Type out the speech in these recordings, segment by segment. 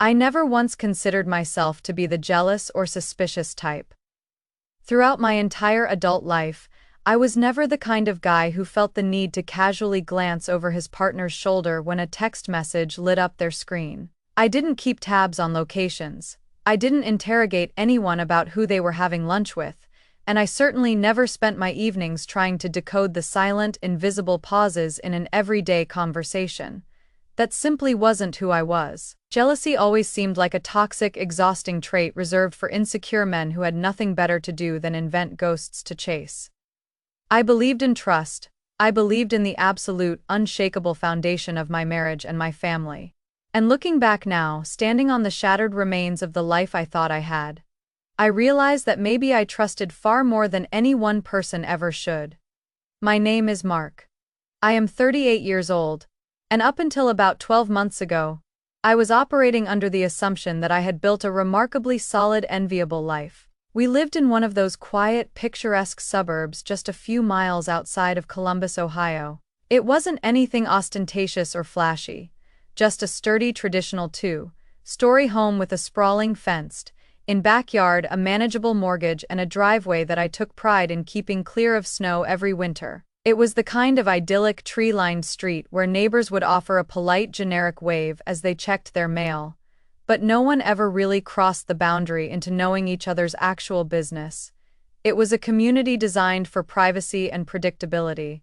I never once considered myself to be the jealous or suspicious type. Throughout my entire adult life, I was never the kind of guy who felt the need to casually glance over his partner's shoulder when a text message lit up their screen. I didn't keep tabs on locations. I didn't interrogate anyone about who they were having lunch with, and I certainly never spent my evenings trying to decode the silent, invisible pauses in an everyday conversation. That simply wasn't who I was. Jealousy always seemed like a toxic, exhausting trait reserved for insecure men who had nothing better to do than invent ghosts to chase. I believed in trust. I believed in the absolute, unshakable foundation of my marriage and my family. And looking back now, standing on the shattered remains of the life I thought I had, I realize that maybe I trusted far more than any one person ever should. My name is Mark. I am 38 years old, and up until about 12 months ago, I was operating under the assumption that I had built a remarkably solid, enviable life. We lived in one of those quiet, picturesque suburbs just a few miles outside of Columbus, Ohio. It wasn't anything ostentatious or flashy, just a sturdy traditional two-story home with a sprawling fenced-in backyard, a manageable mortgage, and a driveway that I took pride in keeping clear of snow every winter. It was the kind of idyllic tree-lined street where neighbors would offer a polite generic wave as they checked their mail, but no one ever really crossed the boundary into knowing each other's actual business. It was a community designed for privacy and predictability.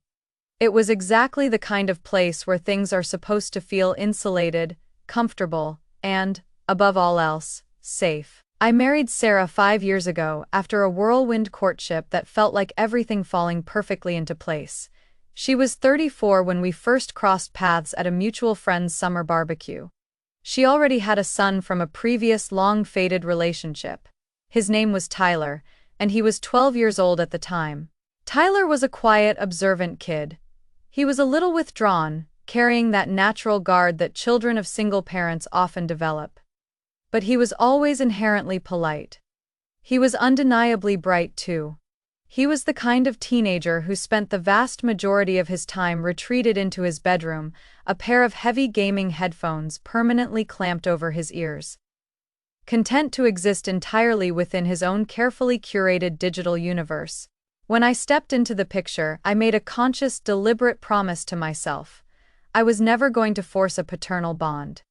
It was exactly the kind of place where things are supposed to feel insulated, comfortable, and, above all else, safe. I married Sarah 5 years ago after a whirlwind courtship that felt like everything falling perfectly into place. She was 34 when we first crossed paths at a mutual friend's summer barbecue. She already had a son from a previous long-faded relationship. His name was Tyler, and he was 12 years old at the time. Tyler was a quiet, observant kid. He was a little withdrawn, carrying that natural guard that children of single parents often develop. But he was always inherently polite. He was undeniably bright too. He was the kind of teenager who spent the vast majority of his time retreated into his bedroom, a pair of heavy gaming headphones permanently clamped over his ears. Content to exist entirely within his own carefully curated digital universe. When I stepped into the picture, I made a conscious, deliberate promise to myself. I was never going to force a paternal bond.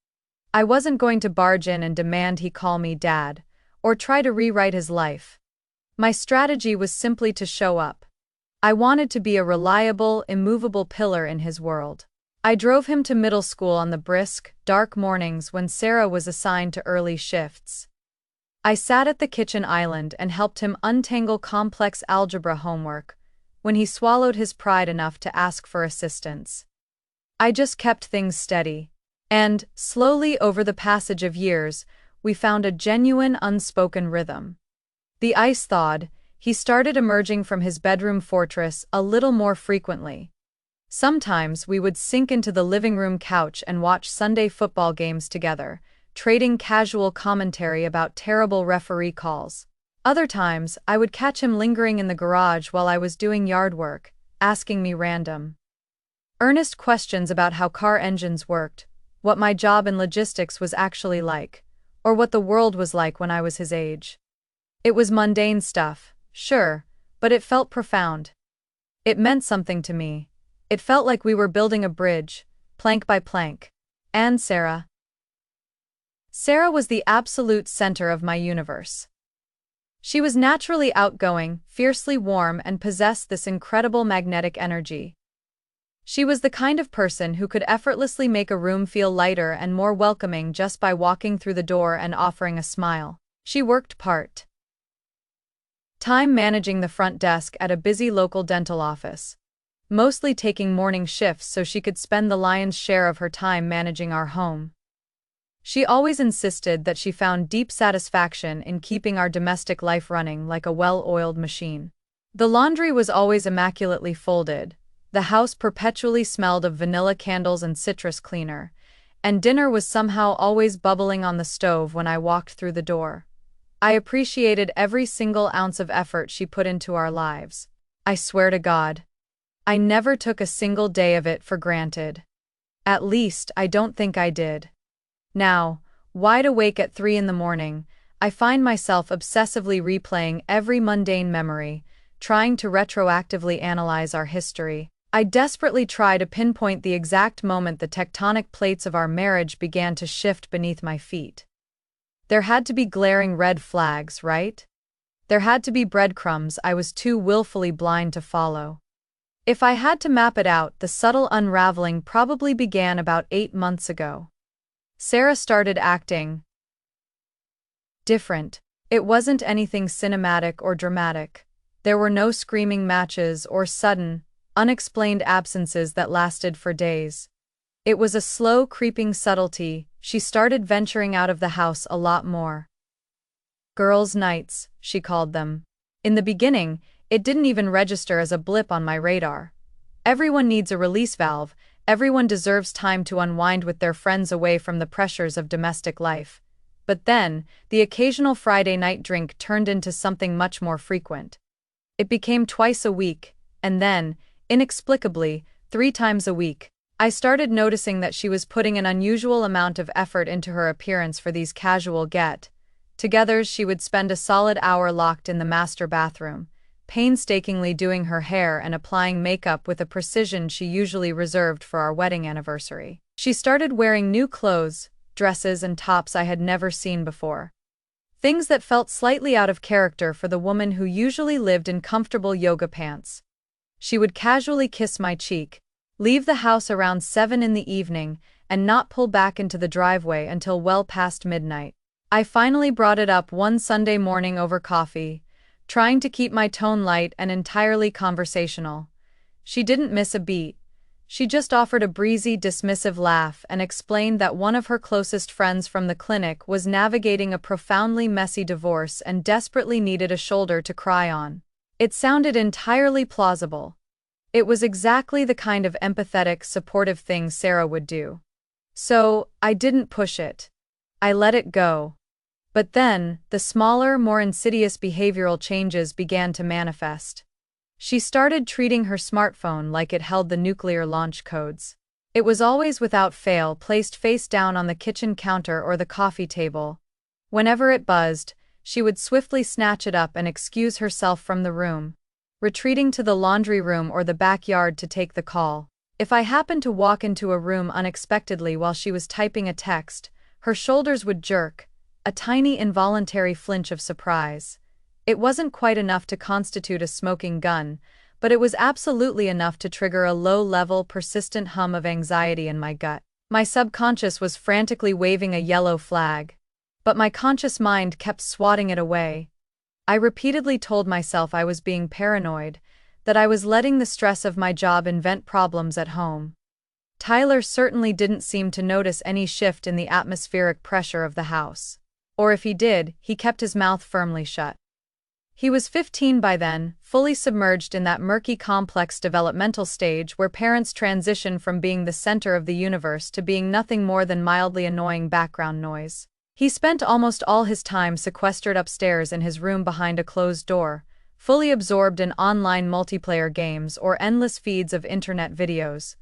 I wasn't going to barge in and demand he call me dad, or try to rewrite his life. My strategy was simply to show up. I wanted to be a reliable, immovable pillar in his world. I drove him to middle school on the brisk, dark mornings when Sarah was assigned to early shifts. I sat at the kitchen island and helped him untangle complex algebra homework, when he swallowed his pride enough to ask for assistance. I just kept things steady. And, slowly over the passage of years, we found a genuine unspoken rhythm. The ice thawed, he started emerging from his bedroom fortress a little more frequently. Sometimes we would sink into the living room couch and watch Sunday football games together, trading casual commentary about terrible referee calls. Other times, I would catch him lingering in the garage while I was doing yard work, asking me random, earnest questions about how car engines worked, what my job in logistics was actually like, or what the world was like when I was his age. It was mundane stuff, sure, but it felt profound. It meant something to me. It felt like we were building a bridge, plank by plank. And Sarah. Sarah was the absolute center of my universe. She was naturally outgoing, fiercely warm, and possessed this incredible magnetic energy. She was the kind of person who could effortlessly make a room feel lighter and more welcoming just by walking through the door and offering a smile. She worked part-time managing the front desk at a busy local dental office, mostly taking morning shifts so she could spend the lion's share of her time managing our home. She always insisted that she found deep satisfaction in keeping our domestic life running like a well-oiled machine. The laundry was always immaculately folded. The house perpetually smelled of vanilla candles and citrus cleaner, and dinner was somehow always bubbling on the stove when I walked through the door. I appreciated every single ounce of effort she put into our lives. I swear to God, I never took a single day of it for granted. At least, I don't think I did. Now, Wide awake at 3 in the morning, I find myself obsessively replaying every mundane memory, trying to retroactively analyze our history. I desperately try to pinpoint the exact moment the tectonic plates of our marriage began to shift beneath my feet. There had to be glaring red flags, right? There had to be breadcrumbs I was too willfully blind to follow. If I had to map it out, the subtle unraveling probably began about 8 months ago. Sarah started acting different. It wasn't anything cinematic or dramatic. There were no screaming matches or sudden, unexplained absences that lasted for days. It was a slow, creeping subtlety. She started venturing out of the house a lot more. Girls' nights, she called them. In the beginning, it didn't even register as a blip on my radar. Everyone needs a release valve, everyone deserves time to unwind with their friends away from the pressures of domestic life. But then, the occasional Friday night drink turned into something much more frequent. It became twice a week, and then, inexplicably, 3 times a week. I started noticing that she was putting an unusual amount of effort into her appearance for these casual get-togethers. She would spend a solid hour locked in the master bathroom, painstakingly doing her hair and applying makeup with a precision she usually reserved for our wedding anniversary. She started wearing new clothes, dresses and tops I had never seen before. Things that felt slightly out of character for the woman who usually lived in comfortable yoga pants. She would casually kiss my cheek, leave the house around 7 in the evening, and not pull back into the driveway until well past midnight. I finally brought it up one Sunday morning over coffee, trying to keep my tone light and entirely conversational. She didn't miss a beat. She just offered a breezy, dismissive laugh and explained that one of her closest friends from the clinic was navigating a profoundly messy divorce and desperately needed a shoulder to cry on. It sounded entirely plausible. It was exactly the kind of empathetic, supportive thing Sarah would do. So, I didn't push it. I let it go. But then, the smaller, more insidious behavioral changes began to manifest. She started treating her smartphone like it held the nuclear launch codes. It was always without fail placed face down on the kitchen counter or the coffee table. Whenever it buzzed, she would swiftly snatch it up and excuse herself from the room, retreating to the laundry room or the backyard to take the call. If I happened to walk into a room unexpectedly while she was typing a text, her shoulders would jerk, a tiny involuntary flinch of surprise. It wasn't quite enough to constitute a smoking gun, but it was absolutely enough to trigger a low-level, persistent hum of anxiety in my gut. My subconscious was frantically waving a yellow flag, but my conscious mind kept swatting it away. I repeatedly told myself I was being paranoid, that I was letting the stress of my job invent problems at home. Tyler certainly didn't seem to notice any shift in the atmospheric pressure of the house. Or if he did, he kept his mouth firmly shut. He was 15 by then, fully submerged in that murky complex developmental stage where parents transition from being the center of the universe to being nothing more than mildly annoying background noise. He spent almost all his time sequestered upstairs in his room behind a closed door, fully absorbed in online multiplayer games or endless feeds of internet videos.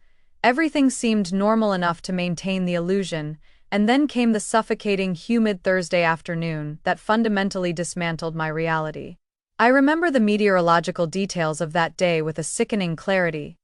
Everything seemed normal enough to maintain the illusion, and then came the suffocating, humid Thursday afternoon that fundamentally dismantled my reality. I remember the meteorological details of that day with a sickening clarity.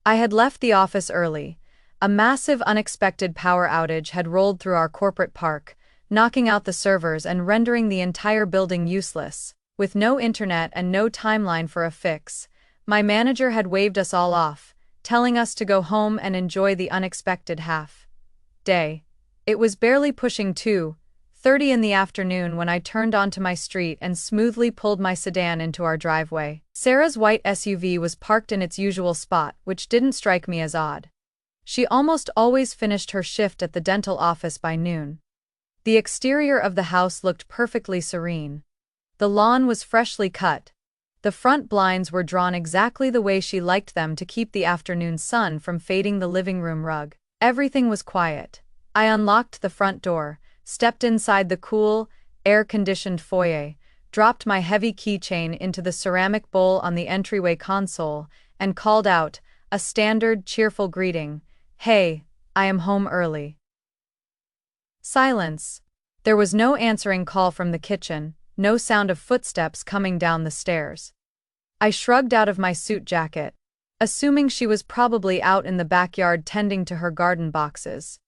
I had left the office early. A massive unexpected power outage had rolled through our corporate park, knocking out the servers and rendering the entire building useless. With no internet and no timeline for a fix, my manager had waved us all off, telling us to go home and enjoy the unexpected half-day. It was barely pushing 2:30 in the afternoon when I turned onto my street and smoothly pulled my sedan into our driveway. Sarah's white SUV was parked in its usual spot, which didn't strike me as odd. She almost always finished her shift at the dental office by noon. The exterior of the house looked perfectly serene. The lawn was freshly cut. The front blinds were drawn exactly the way she liked them to keep the afternoon sun from fading the living room rug. Everything was quiet. I unlocked the front door, stepped inside the cool, air-conditioned foyer, dropped my heavy keychain into the ceramic bowl on the entryway console, and called out, a standard, cheerful greeting, "Hey, I am home early." Silence. There was no answering call from the kitchen, no sound of footsteps coming down the stairs. I shrugged out of my suit jacket, assuming she was probably out in the backyard tending to her garden boxes.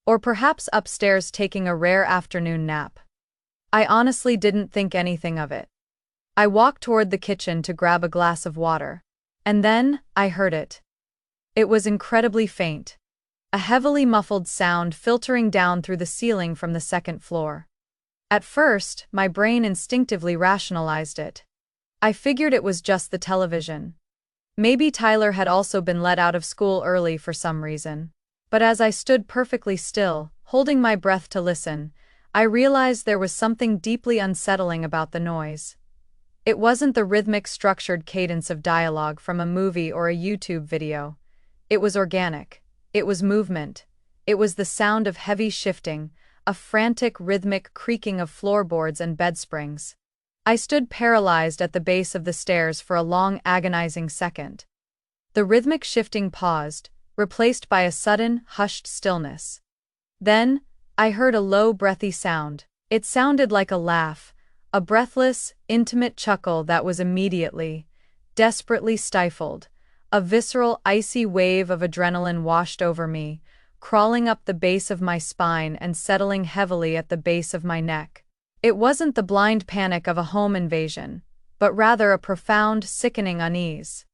Or perhaps upstairs taking a rare afternoon nap. I honestly didn't think anything of it. I walked toward the kitchen to grab a glass of water. And then, I heard it. It was incredibly faint. A heavily muffled sound filtering down through the ceiling from the second floor. At first, my brain instinctively rationalized it. I figured it was just the television. Maybe Tyler had also been let out of school early for some reason. But as I stood perfectly still, holding my breath to listen, I realized there was something deeply unsettling about the noise. It wasn't the rhythmic, structured cadence of dialogue from a movie or a YouTube video. It was organic. It was movement. It was the sound of heavy shifting, a frantic, rhythmic creaking of floorboards and bedsprings. I stood paralyzed at the base of the stairs for a long, agonizing second. The rhythmic shifting paused, replaced by a sudden, hushed stillness. Then, I heard a low, breathy sound. It sounded like a laugh, a breathless, intimate chuckle that was immediately, desperately stifled. A visceral, icy wave of adrenaline washed over me, crawling up the base of my spine and settling heavily at the base of my neck. It wasn't the blind panic of a home invasion, but rather a profound, sickening unease.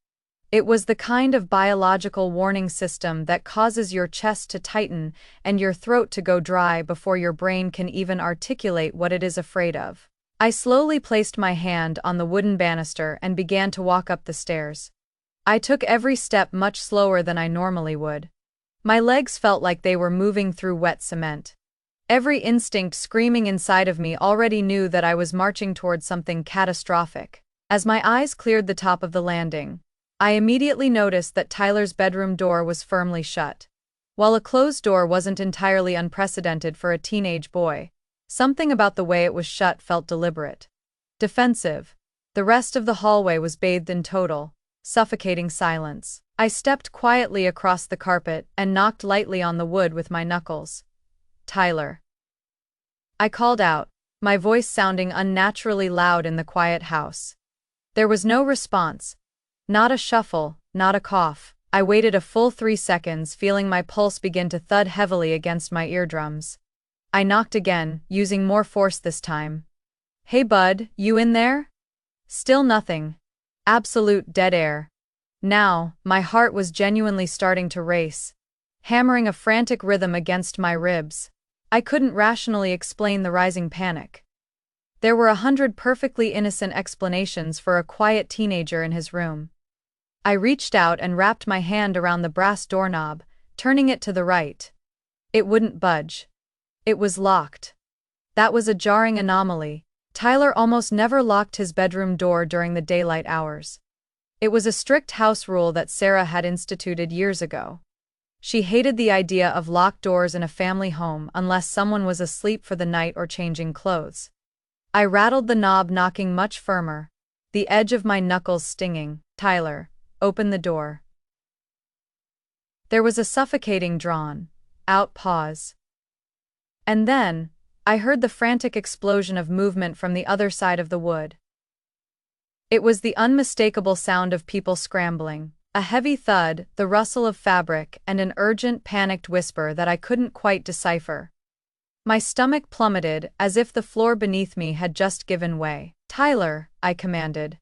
It was the kind of biological warning system that causes your chest to tighten and your throat to go dry before your brain can even articulate what it is afraid of. I slowly placed my hand on the wooden banister and began to walk up the stairs. I took every step much slower than I normally would. My legs felt like they were moving through wet cement. Every instinct screaming inside of me already knew that I was marching toward something catastrophic. As my eyes cleared the top of the landing, I immediately noticed that Tyler's bedroom door was firmly shut. While a closed door wasn't entirely unprecedented for a teenage boy, something about the way it was shut felt deliberate. Defensive. The rest of the hallway was bathed in total, suffocating silence. I stepped quietly across the carpet and knocked lightly on the wood with my knuckles. Tyler. I called out, my voice sounding unnaturally loud in the quiet house. There was no response. Not a shuffle, not a cough. I waited a full 3 seconds, feeling my pulse begin to thud heavily against my eardrums. I knocked again, using more force this time. Hey bud, you in there? Still nothing. Absolute dead air. Now, my heart was genuinely starting to race, hammering a frantic rhythm against my ribs. I couldn't rationally explain the rising panic. There were 100 perfectly innocent explanations for a quiet teenager in his room. I reached out and wrapped my hand around the brass doorknob, turning it to the right. It wouldn't budge. It was locked. That was a jarring anomaly. Tyler almost never locked his bedroom door during the daylight hours. It was a strict house rule that Sarah had instituted years ago. She hated the idea of locked doors in a family home unless someone was asleep for the night or changing clothes. I rattled the knob, knocking much firmer, the edge of my knuckles stinging. Tyler, open the door. There was a suffocating drawn-out pause. And then, I heard the frantic explosion of movement from the other side of the wood. It was the unmistakable sound of people scrambling, a heavy thud, the rustle of fabric, and an urgent, panicked whisper that I couldn't quite decipher. My stomach plummeted as if the floor beneath me had just given way. Tyler, I commanded,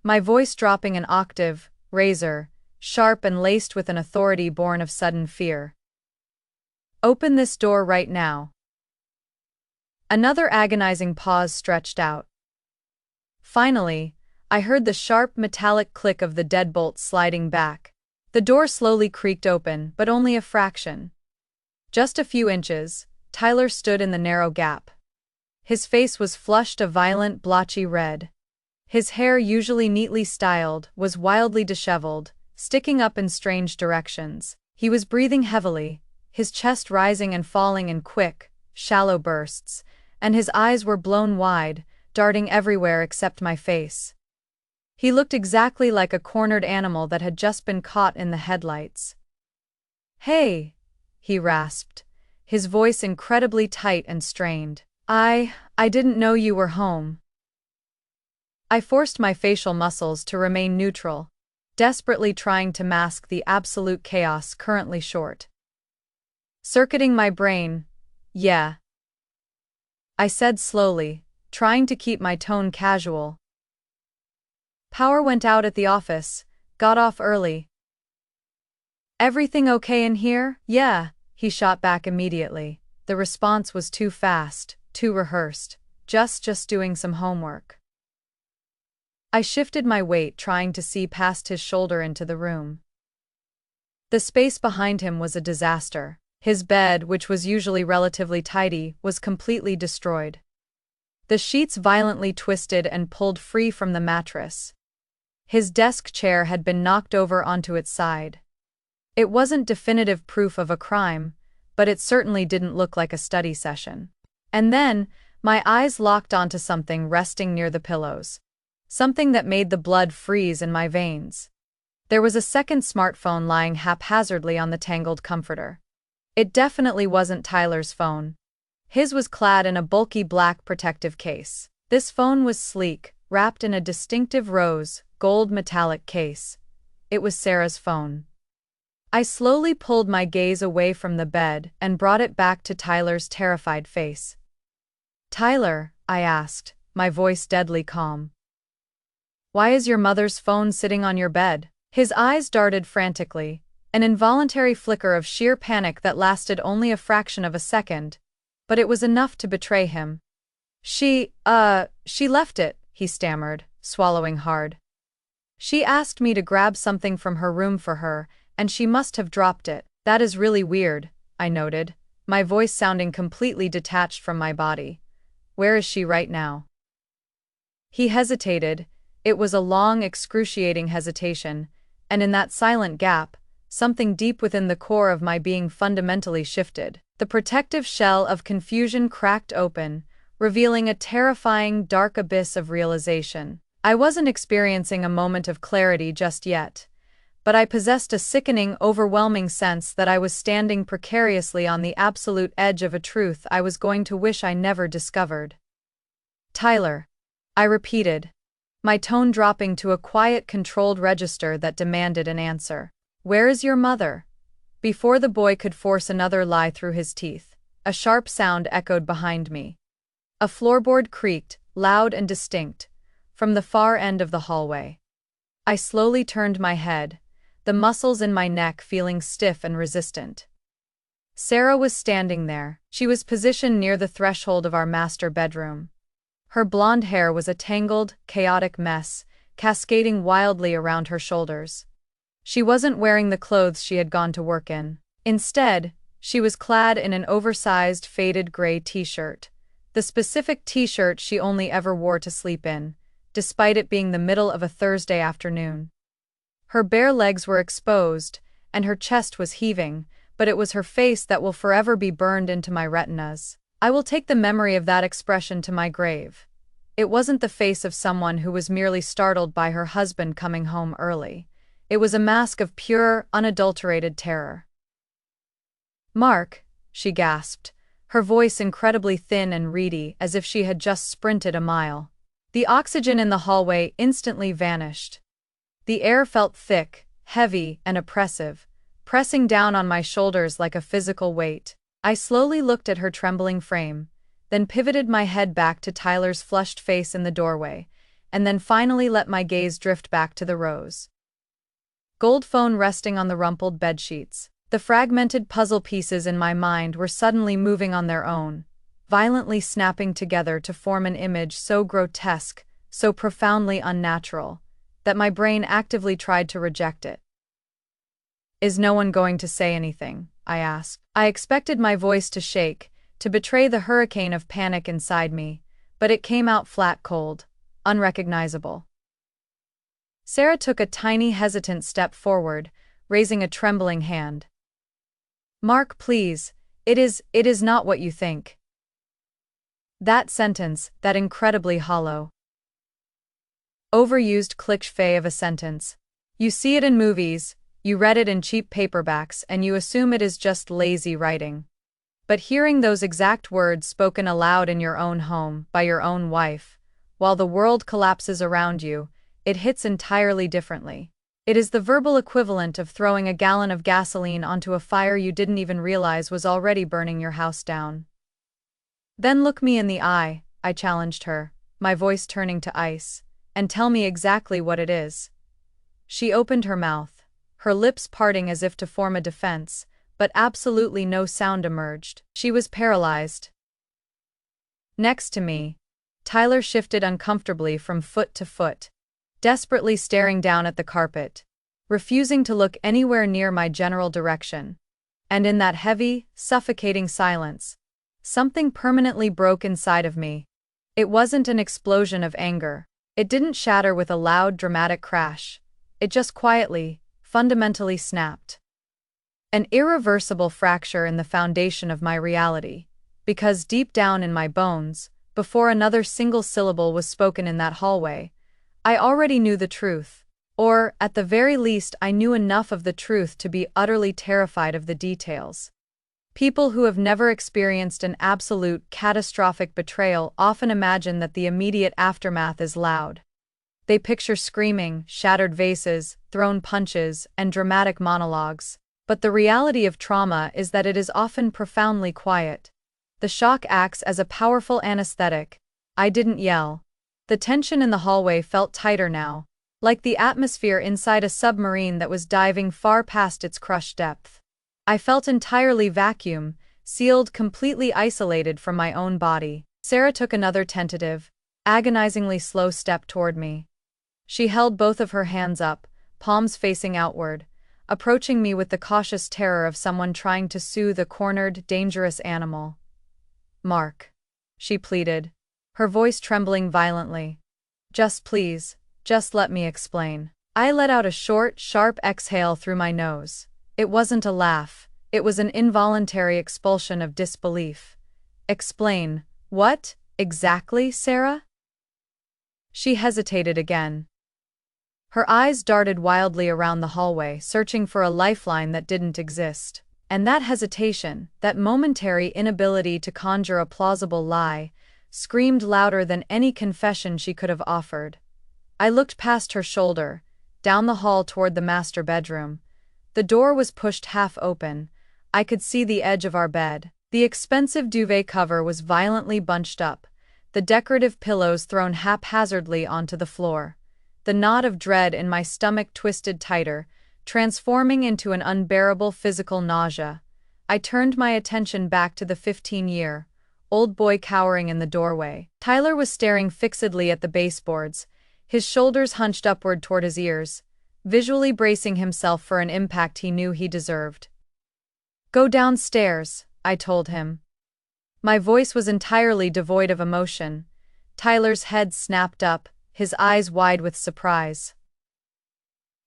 my voice dropping an octave, razor, sharp and laced with an authority born of sudden fear. Open this door right now. Another agonizing pause stretched out. Finally, I heard the sharp metallic click of the deadbolt sliding back. The door slowly creaked open, but only a fraction. Just a few inches, Tyler stood in the narrow gap. His face was flushed a violent, blotchy red. His hair, usually neatly styled, was wildly disheveled, sticking up in strange directions. He was breathing heavily, his chest rising and falling in quick, shallow bursts, and his eyes were blown wide, darting everywhere except my face. He looked exactly like a cornered animal that had just been caught in the headlights. Hey, he rasped, his voice incredibly tight and strained. I didn't know you were home. I forced my facial muscles to remain neutral, desperately trying to mask the absolute chaos currently short. Circuiting my brain, yeah, I said slowly, trying to keep my tone casual. Power went out at the office, got off early. Everything okay in here? Yeah, he shot back immediately. The response was too fast, too rehearsed. Just doing some homework. I shifted my weight, trying to see past his shoulder into the room. The space behind him was a disaster. His bed, which was usually relatively tidy, was completely destroyed. The sheets violently twisted and pulled free from the mattress. His desk chair had been knocked over onto its side. It wasn't definitive proof of a crime, but it certainly didn't look like a study session. And then, my eyes locked onto something resting near the pillows. Something that made the blood freeze in my veins. There was a second smartphone lying haphazardly on the tangled comforter. It definitely wasn't Tyler's phone. His was clad in a bulky black protective case. This phone was sleek, wrapped in a distinctive rose, gold metallic case. It was Sarah's phone. I slowly pulled my gaze away from the bed and brought it back to Tyler's terrified face. "Tyler," I asked, my voice deadly calm. "Why is your mother's phone sitting on your bed?" His eyes darted frantically, an involuntary flicker of sheer panic that lasted only a fraction of a second, but it was enough to betray him. She left it," he stammered, swallowing hard. "She asked me to grab something from her room for her, and she must have dropped it." "That is really weird," I noted, my voice sounding completely detached from my body. "Where is she right now?" He hesitated. It was a long, excruciating hesitation, and in that silent gap, something deep within the core of my being fundamentally shifted. The protective shell of confusion cracked open, revealing a terrifying, dark abyss of realization. I wasn't experiencing a moment of clarity just yet, but I possessed a sickening, overwhelming sense that I was standing precariously on the absolute edge of a truth I was going to wish I never discovered. "Tyler," I repeated, my tone dropping to a quiet, controlled register that demanded an answer. "Where is your mother?" Before the boy could force another lie through his teeth, a sharp sound echoed behind me. A floorboard creaked, loud and distinct, from the far end of the hallway. I slowly turned my head, the muscles in my neck feeling stiff and resistant. Sarah was standing there. She was positioned near the threshold of our master bedroom. Her blonde hair was a tangled, chaotic mess, cascading wildly around her shoulders. She wasn't wearing the clothes she had gone to work in. Instead, she was clad in an oversized, faded gray t-shirt, the specific t-shirt she only ever wore to sleep in, despite it being the middle of a Thursday afternoon. Her bare legs were exposed, and her chest was heaving, but it was her face that will forever be burned into my retinas. I will take the memory of that expression to my grave. It wasn't the face of someone who was merely startled by her husband coming home early. It was a mask of pure, unadulterated terror. "Mark," she gasped, her voice incredibly thin and reedy as if she had just sprinted a mile. The oxygen in the hallway instantly vanished. The air felt thick, heavy, and oppressive, pressing down on my shoulders like a physical weight. I slowly looked at her trembling frame, then pivoted my head back to Tyler's flushed face in the doorway, and then finally let my gaze drift back to the rose gold phone resting on the rumpled bedsheets. The fragmented puzzle pieces in my mind were suddenly moving on their own, violently snapping together to form an image so grotesque, so profoundly unnatural, that my brain actively tried to reject it. "Is no one going to say anything?" I asked. I expected my voice to shake, to betray the hurricane of panic inside me, but it came out flat cold, unrecognizable. Sarah took a tiny hesitant step forward, raising a trembling hand. "Mark, please, it is not what you think." That sentence, that incredibly hollow, overused cliché of a sentence. You see it in movies, you read it in cheap paperbacks, and you assume it is just lazy writing. But hearing those exact words spoken aloud in your own home, by your own wife, while the world collapses around you, it hits entirely differently. It is the verbal equivalent of throwing a gallon of gasoline onto a fire you didn't even realize was already burning your house down. Then look me in the eye, I challenged her, my voice turning to ice, and tell me exactly what it is. She opened her mouth, her lips parting as if to form a defense, but absolutely no sound emerged. She was paralyzed. Next to me, Tyler shifted uncomfortably from foot to foot, desperately staring down at the carpet, refusing to look anywhere near my general direction. And in that heavy, suffocating silence, something permanently broke inside of me. It wasn't an explosion of anger. It didn't shatter with a loud, dramatic crash. It just quietly, fundamentally snapped. An irreversible fracture in the foundation of my reality, because deep down in my bones, before another single syllable was spoken in that hallway, I already knew the truth, or, at the very least, I knew enough of the truth to be utterly terrified of the details. People who have never experienced an absolute, catastrophic betrayal often imagine that the immediate aftermath is loud. They picture screaming, shattered vases, thrown punches, and dramatic monologues. But the reality of trauma is that it is often profoundly quiet. The shock acts as a powerful anesthetic. I didn't yell. The tension in the hallway felt tighter now, like the atmosphere inside a submarine that was diving far past its crushed depth. I felt entirely vacuum, sealed, completely isolated from my own body. Sarah took another tentative, agonizingly slow step toward me. She held both of her hands up, palms facing outward, approaching me with the cautious terror of someone trying to soothe a cornered, dangerous animal. "Mark," she pleaded, her voice trembling violently. Please, just let me explain." I let out a short, sharp exhale through my nose. It wasn't a laugh, it was an involuntary expulsion of disbelief. "Explain, what, exactly, Sarah?" She hesitated again. Her eyes darted wildly around the hallway, searching for a lifeline that didn't exist. And that hesitation, that momentary inability to conjure a plausible lie, screamed louder than any confession she could have offered. I looked past her shoulder, down the hall toward the master bedroom. The door was pushed half open. I could see the edge of our bed. The expensive duvet cover was violently bunched up, the decorative pillows thrown haphazardly onto the floor. The knot of dread in my stomach twisted tighter, transforming into an unbearable physical nausea. I turned my attention back to the 15-year-old boy cowering in the doorway. Tyler was staring fixedly at the baseboards, his shoulders hunched upward toward his ears, visually bracing himself for an impact he knew he deserved. "Go downstairs," I told him. My voice was entirely devoid of emotion. Tyler's head snapped up, his eyes wide with surprise.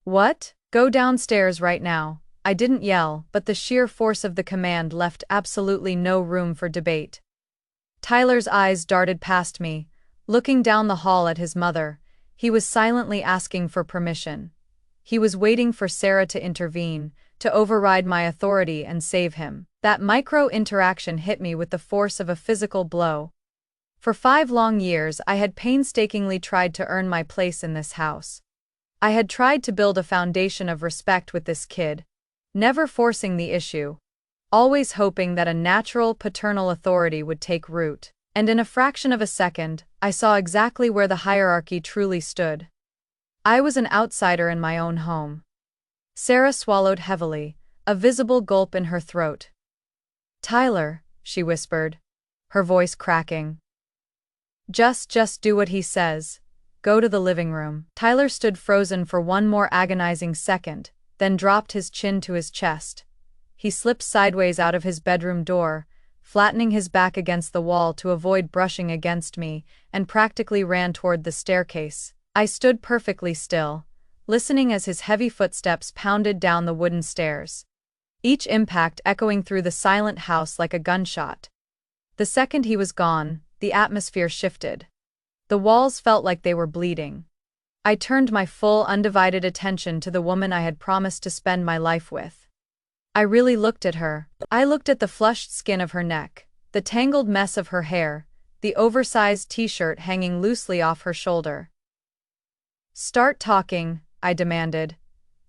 "What? Go downstairs right now." I didn't yell, but the sheer force of the command left absolutely no room for debate. Tyler's eyes darted past me, looking down the hall at his mother. He was silently asking for permission. He was waiting for Sarah to intervene, to override my authority and save him. That micro-interaction hit me with the force of a physical blow. For 5 long years I had painstakingly tried to earn my place in this house. I had tried to build a foundation of respect with this kid, never forcing the issue, always hoping that a natural paternal authority would take root. And in a fraction of a second, I saw exactly where the hierarchy truly stood. I was an outsider in my own home. Sarah swallowed heavily, a visible gulp in her throat. "Tyler," she whispered, her voice cracking. Just do what he says. Go to the living room." Tyler stood frozen for one more agonizing second, then dropped his chin to his chest. He slipped sideways out of his bedroom door, flattening his back against the wall to avoid brushing against me, and practically ran toward the staircase. I stood perfectly still, listening as his heavy footsteps pounded down the wooden stairs, each impact echoing through the silent house like a gunshot. The second he was gone, the atmosphere shifted. The walls felt like they were bleeding. I turned my full, undivided attention to the woman I had promised to spend my life with. I really looked at her. I looked at the flushed skin of her neck, the tangled mess of her hair, the oversized t-shirt hanging loosely off her shoulder. "Start talking," I demanded.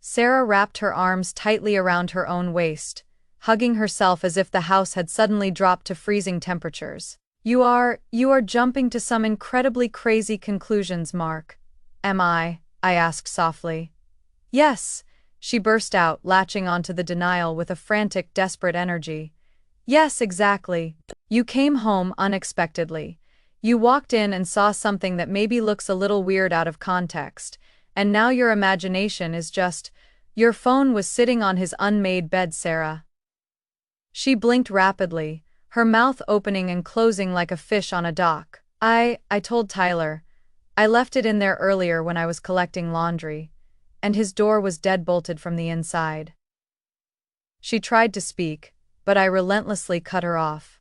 Sarah wrapped her arms tightly around her own waist, hugging herself as if the house had suddenly dropped to freezing temperatures. You are jumping to some incredibly crazy conclusions, Mark." "Am I?" I asked softly. "Yes," she burst out, latching onto the denial with a frantic, desperate energy. "Yes, exactly. You came home unexpectedly. You walked in and saw something that maybe looks a little weird out of context, and now your imagination is just, your phone was sitting on his unmade bed, Sarah." She blinked rapidly, her mouth opening and closing like a fish on a dock. I told Tyler. I left it in there earlier when I was collecting laundry, and his door was deadbolted from the inside." She tried to speak, but I relentlessly cut her off.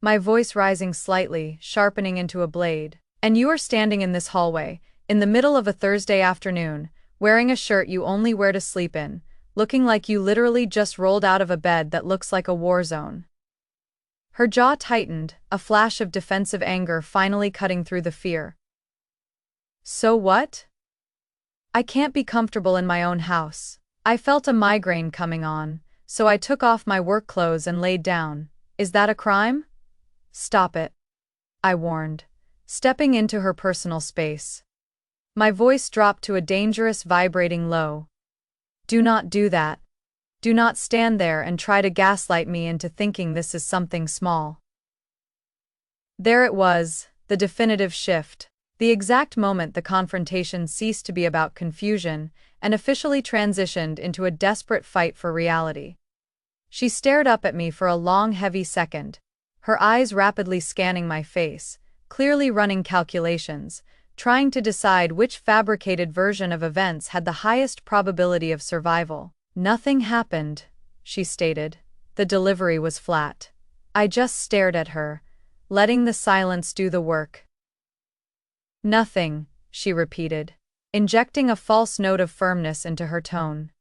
My voice rising slightly, sharpening into a blade. "And you are standing in this hallway, in the middle of a Thursday afternoon, wearing a shirt you only wear to sleep in, looking like you literally just rolled out of a bed that looks like a war zone." Her jaw tightened, a flash of defensive anger finally cutting through the fear. "So what? I can't be comfortable in my own house." I felt a migraine coming on, so I took off my work clothes and laid down. "Is that a crime?" "Stop it," I warned, stepping into her personal space. My voice dropped to a dangerous, vibrating low. "Do not do that. Do not stand there and try to gaslight me into thinking this is something small." There it was, the definitive shift. The exact moment the confrontation ceased to be about confusion and officially transitioned into a desperate fight for reality. She stared up at me for a long, heavy second, her eyes rapidly scanning my face, clearly running calculations, trying to decide which fabricated version of events had the highest probability of survival. "Nothing happened," she stated. The delivery was flat. I just stared at her, letting the silence do the work. "Nothing," she repeated, injecting a false note of firmness into her tone.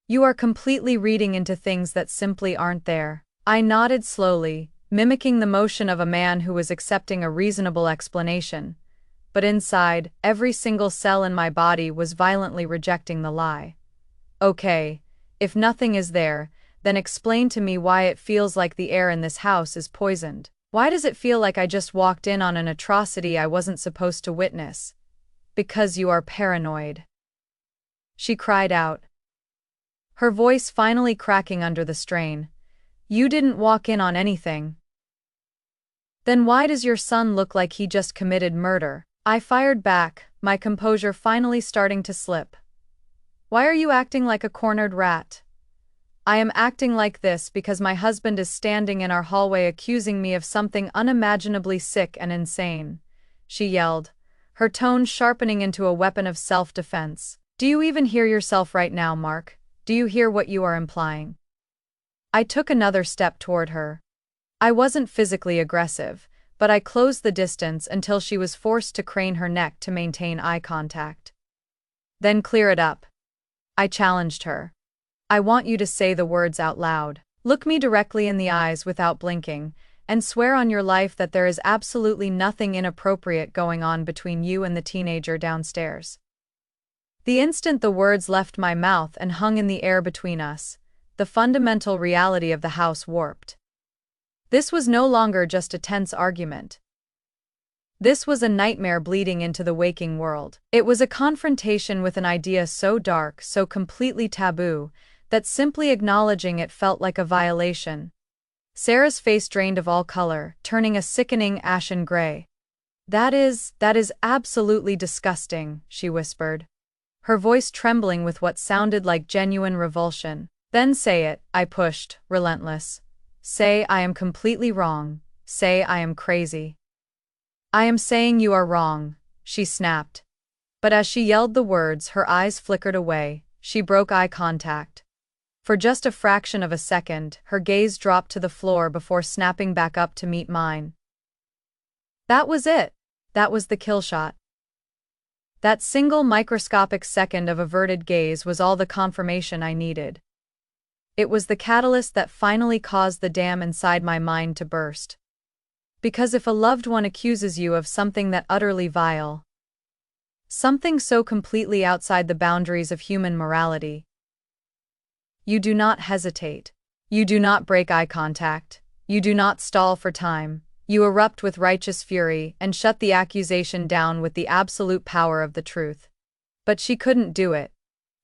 "You are completely reading into things that simply aren't there." I nodded slowly, mimicking the motion of a man who was accepting a reasonable explanation, but inside, every single cell in my body was violently rejecting the lie. "Okay, if nothing is there, then explain to me why it feels like the air in this house is poisoned. Why does it feel like I just walked in on an atrocity I wasn't supposed to witness?" "Because you are paranoid," she cried out, her voice finally cracking under the strain. "You didn't walk in on anything. Then why does your son look like he just committed murder?" I fired back, my composure finally starting to slip. "Why are you acting like a cornered rat?" "I am acting like this because my husband is standing in our hallway accusing me of something unimaginably sick and insane," she yelled, her tone sharpening into a weapon of self-defense. "Do you even hear yourself right now, Mark? Do you hear what you are implying?" I took another step toward her. I wasn't physically aggressive, but I closed the distance until she was forced to crane her neck to maintain eye contact. "Then clear it up," I challenged her. "I want you to say the words out loud. Look me directly in the eyes without blinking, and swear on your life that there is absolutely nothing inappropriate going on between you and the teenager downstairs." The instant the words left my mouth and hung in the air between us, the fundamental reality of the house warped. This was no longer just a tense argument. This was a nightmare bleeding into the waking world. It was a confrontation with an idea so dark, so completely taboo, that simply acknowledging it felt like a violation. Sarah's face drained of all color, turning a sickening ashen gray. That is absolutely disgusting," she whispered, her voice trembling with what sounded like genuine revulsion. "Then say it," I pushed, relentless. "Say I am completely wrong. Say I am crazy." "I am saying you are wrong," she snapped. But as she yelled the words, her eyes flickered away, she broke eye contact. For just a fraction of a second, her gaze dropped to the floor before snapping back up to meet mine. That was it. That was the kill shot. That single microscopic second of averted gaze was all the confirmation I needed. It was the catalyst that finally caused the dam inside my mind to burst. Because if a loved one accuses you of something that utterly vile, something so completely outside the boundaries of human morality, you do not hesitate. You do not break eye contact. You do not stall for time. You erupt with righteous fury and shut the accusation down with the absolute power of the truth. But she couldn't do it.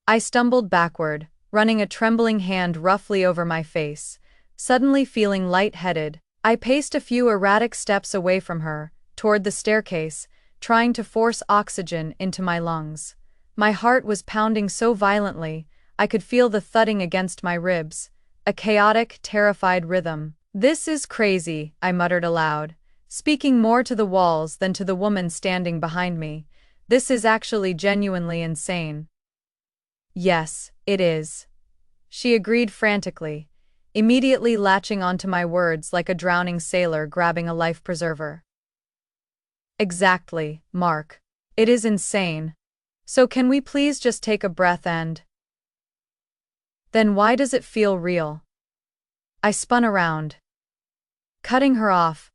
I stumbled backward, running a trembling hand roughly over my face, suddenly feeling light-headed. I paced a few erratic steps away from her, toward the staircase, trying to force oxygen into my lungs. My heart was pounding so violently, I could feel the thudding against my ribs, a chaotic, terrified rhythm. "This is crazy," I muttered aloud, speaking more to the walls than to the woman standing behind me. "This is actually genuinely insane." "Yes, it is," she agreed frantically, immediately latching onto my words like a drowning sailor grabbing a life preserver. "Exactly, Mark. It is insane. So can we please just take a breath and—" "Then why does it feel real?" I spun around, cutting her off,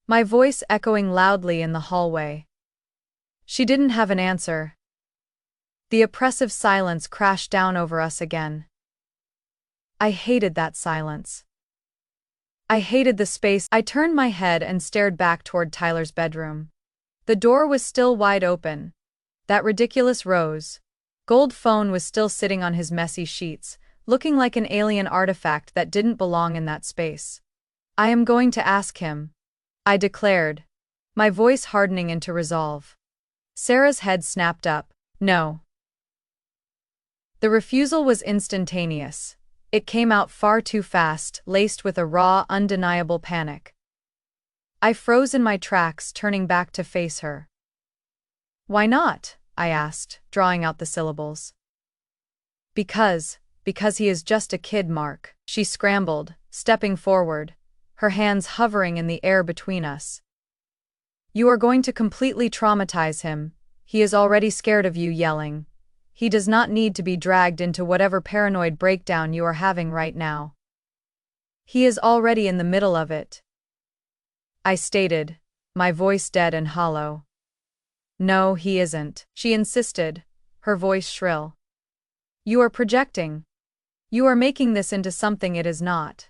my voice echoing loudly in the hallway. She didn't have an answer. The oppressive silence crashed down over us again. I hated that silence. I hated the space. I turned my head and stared back toward Tyler's bedroom. The door was still wide open. That ridiculous rose gold phone was still sitting on his messy sheets, looking like an alien artifact that didn't belong in that space. "I am going to ask him," I declared, my voice hardening into resolve. Sarah's head snapped up. "No." The refusal was instantaneous. It came out far too fast, laced with a raw, undeniable panic. I froze in my tracks, turning back to face her. "Why not?" I asked, drawing out the syllables. Because he is just a kid, Mark," she scrambled, stepping forward, her hands hovering in the air between us. "You are going to completely traumatize him. He is already scared of you yelling. He does not need to be dragged into whatever paranoid breakdown you are having right now. He is already in the middle of it," I stated, my voice dead and hollow. "No, he isn't," she insisted, her voice shrill. "You are projecting. You are making this into something it is not."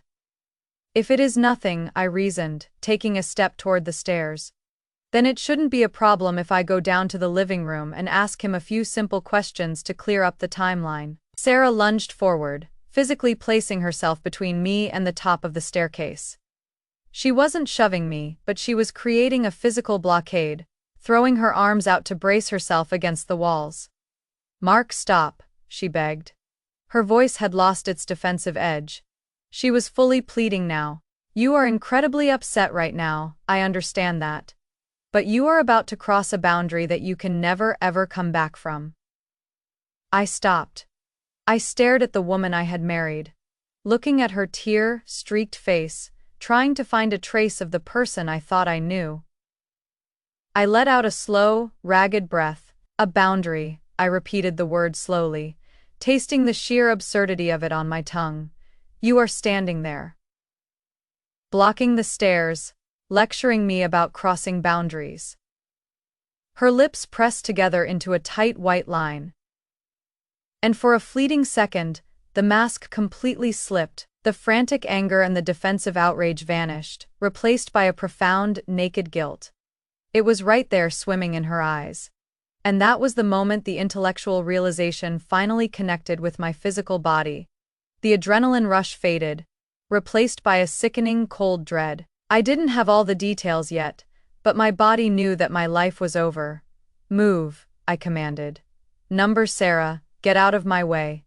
"If it is nothing," I reasoned, taking a step toward the stairs, "then it shouldn't be a problem if I go down to the living room and ask him a few simple questions to clear up the timeline." Sarah lunged forward, physically placing herself between me and the top of the staircase. She wasn't shoving me, but she was creating a physical blockade, throwing her arms out to brace herself against the walls. "Mark, stop," she begged. Her voice had lost its defensive edge. She was fully pleading now. "You are incredibly upset right now, I understand that. But you are about to cross a boundary that you can never ever come back from." I stopped. I stared at the woman I had married, looking at her tear-streaked face, trying to find a trace of the person I thought I knew. I let out a slow, ragged breath. "A boundary," I repeated the word slowly, tasting the sheer absurdity of it on my tongue. "You are standing there, blocking the stairs, lecturing me about crossing boundaries." Her lips pressed together into a tight white line. And for a fleeting second, the mask completely slipped. The frantic anger and the defensive outrage vanished, replaced by a profound, naked guilt. It was right there swimming in her eyes. And that was the moment the intellectual realization finally connected with my physical body. The adrenaline rush faded, replaced by a sickening, cold dread. I didn't have all the details yet, but my body knew that my life was over. "Move," I commanded. "Number Sarah, get out of my way."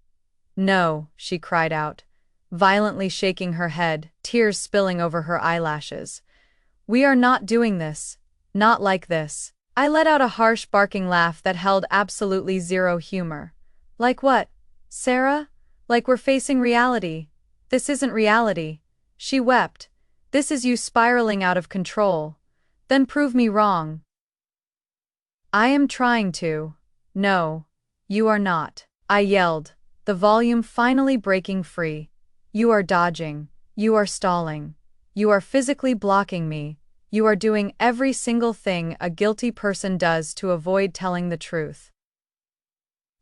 "No," she cried out, violently shaking her head, tears spilling over her eyelashes. "We are not doing this. Not like this." I let out a harsh barking laugh that held absolutely zero humor. "Like what, Sarah? Like we're facing reality. This isn't reality." She wept. "This is you spiraling out of control. Then prove me wrong." "I am trying to." "No, you are not," I yelled, the volume finally breaking free. "You are dodging. You are stalling. You are physically blocking me. You are doing every single thing a guilty person does to avoid telling the truth."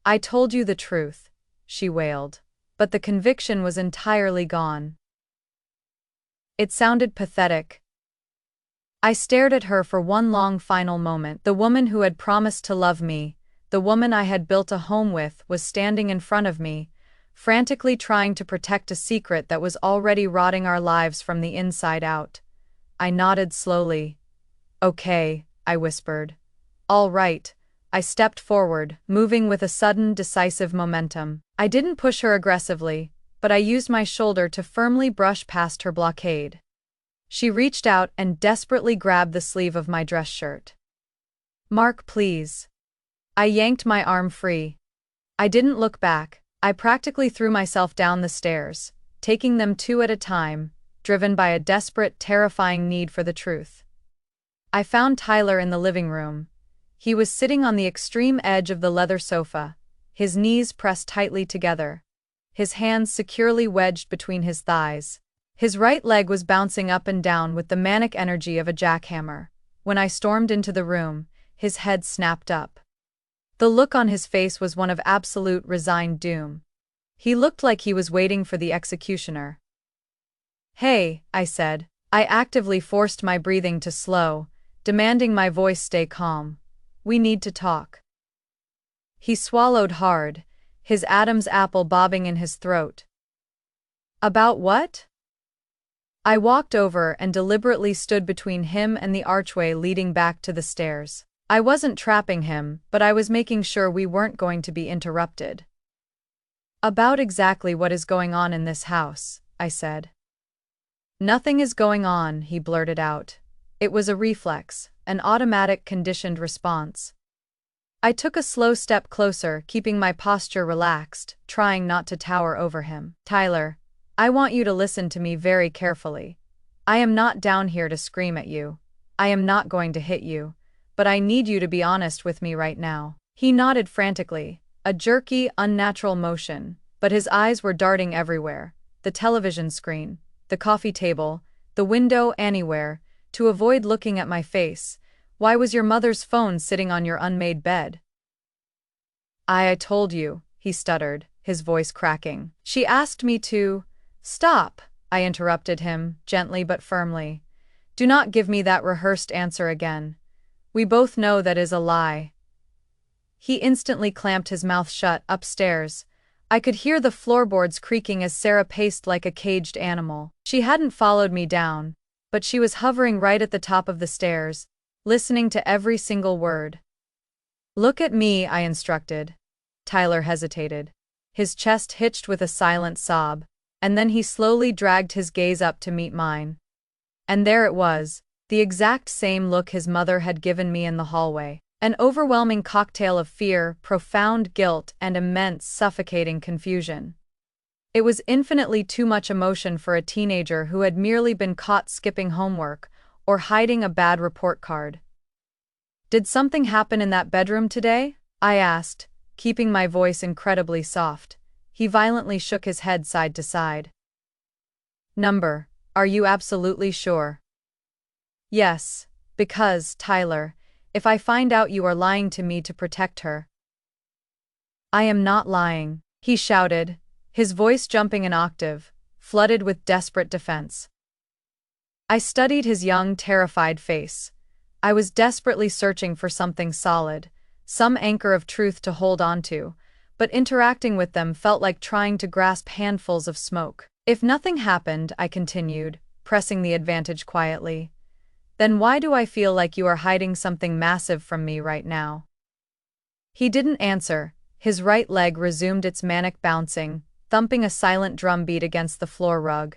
"I told you the truth," she wailed. But the conviction was entirely gone. It sounded pathetic. I stared at her for one long final moment. The woman who had promised to love me, the woman I had built a home with, was standing in front of me, frantically trying to protect a secret that was already rotting our lives from the inside out. I nodded slowly. "Okay," I whispered. "All right." I stepped forward, moving with a sudden, decisive momentum. I didn't push her aggressively, but I used my shoulder to firmly brush past her blockade. She reached out and desperately grabbed the sleeve of my dress shirt. "Mark, please." I yanked my arm free. I didn't look back. I practically threw myself down the stairs, taking them two at a time, driven by a desperate, terrifying need for the truth. I found Tyler in the living room. He was sitting on the extreme edge of the leather sofa, his knees pressed tightly together, his hands securely wedged between his thighs. His right leg was bouncing up and down with the manic energy of a jackhammer. When I stormed into the room, his head snapped up. The look on his face was one of absolute resigned doom. He looked like he was waiting for the executioner. "Hey," I said. I actively forced my breathing to slow, demanding my voice stay calm. "We need to talk." He swallowed hard, his Adam's apple bobbing in his throat. "About what?" I walked over and deliberately stood between him and the archway leading back to the stairs. I wasn't trapping him, but I was making sure we weren't going to be interrupted. "About exactly what is going on in this house," I said. "Nothing is going on," he blurted out. It was a reflex, an automatic conditioned response. I took a slow step closer, keeping my posture relaxed, trying not to tower over him. "Tyler, I want you to listen to me very carefully. I am not down here to scream at you. I am not going to hit you. But I need you to be honest with me right now." He nodded frantically, a jerky, unnatural motion, but his eyes were darting everywhere: the television screen, the coffee table, the window, anywhere, to avoid looking at my face. "Why was your mother's phone sitting on your unmade bed?" I told you," he stuttered, his voice cracking. "She asked me to—" "Stop," I interrupted him, gently but firmly. "Do not give me that rehearsed answer again. We both know that is a lie." He instantly clamped his mouth shut. Upstairs, I could hear the floorboards creaking as Sarah paced like a caged animal. She hadn't followed me down, but she was hovering right at the top of the stairs, listening to every single word. "Look at me," I instructed. Tyler hesitated. His chest hitched with a silent sob, and then he slowly dragged his gaze up to meet mine. And there it was, the exact same look his mother had given me in the hallway. An overwhelming cocktail of fear, profound guilt, and immense, suffocating confusion. It was infinitely too much emotion for a teenager who had merely been caught skipping homework or hiding a bad report card. "Did something happen in that bedroom today?" I asked, keeping my voice incredibly soft. He violently shook his head side to side. "Are you absolutely sure?" "Yes, because, Tyler, if I find out you are lying to me to protect her—" "I am not lying," he shouted, his voice jumping an octave, flooded with desperate defense. I studied his young, terrified face. I was desperately searching for something solid, some anchor of truth to hold onto, but interacting with them felt like trying to grasp handfuls of smoke. "If nothing happened," I continued, pressing the advantage quietly, "then why do I feel like you are hiding something massive from me right now?" He didn't answer. His right leg resumed its manic bouncing, thumping a silent drumbeat against the floor rug.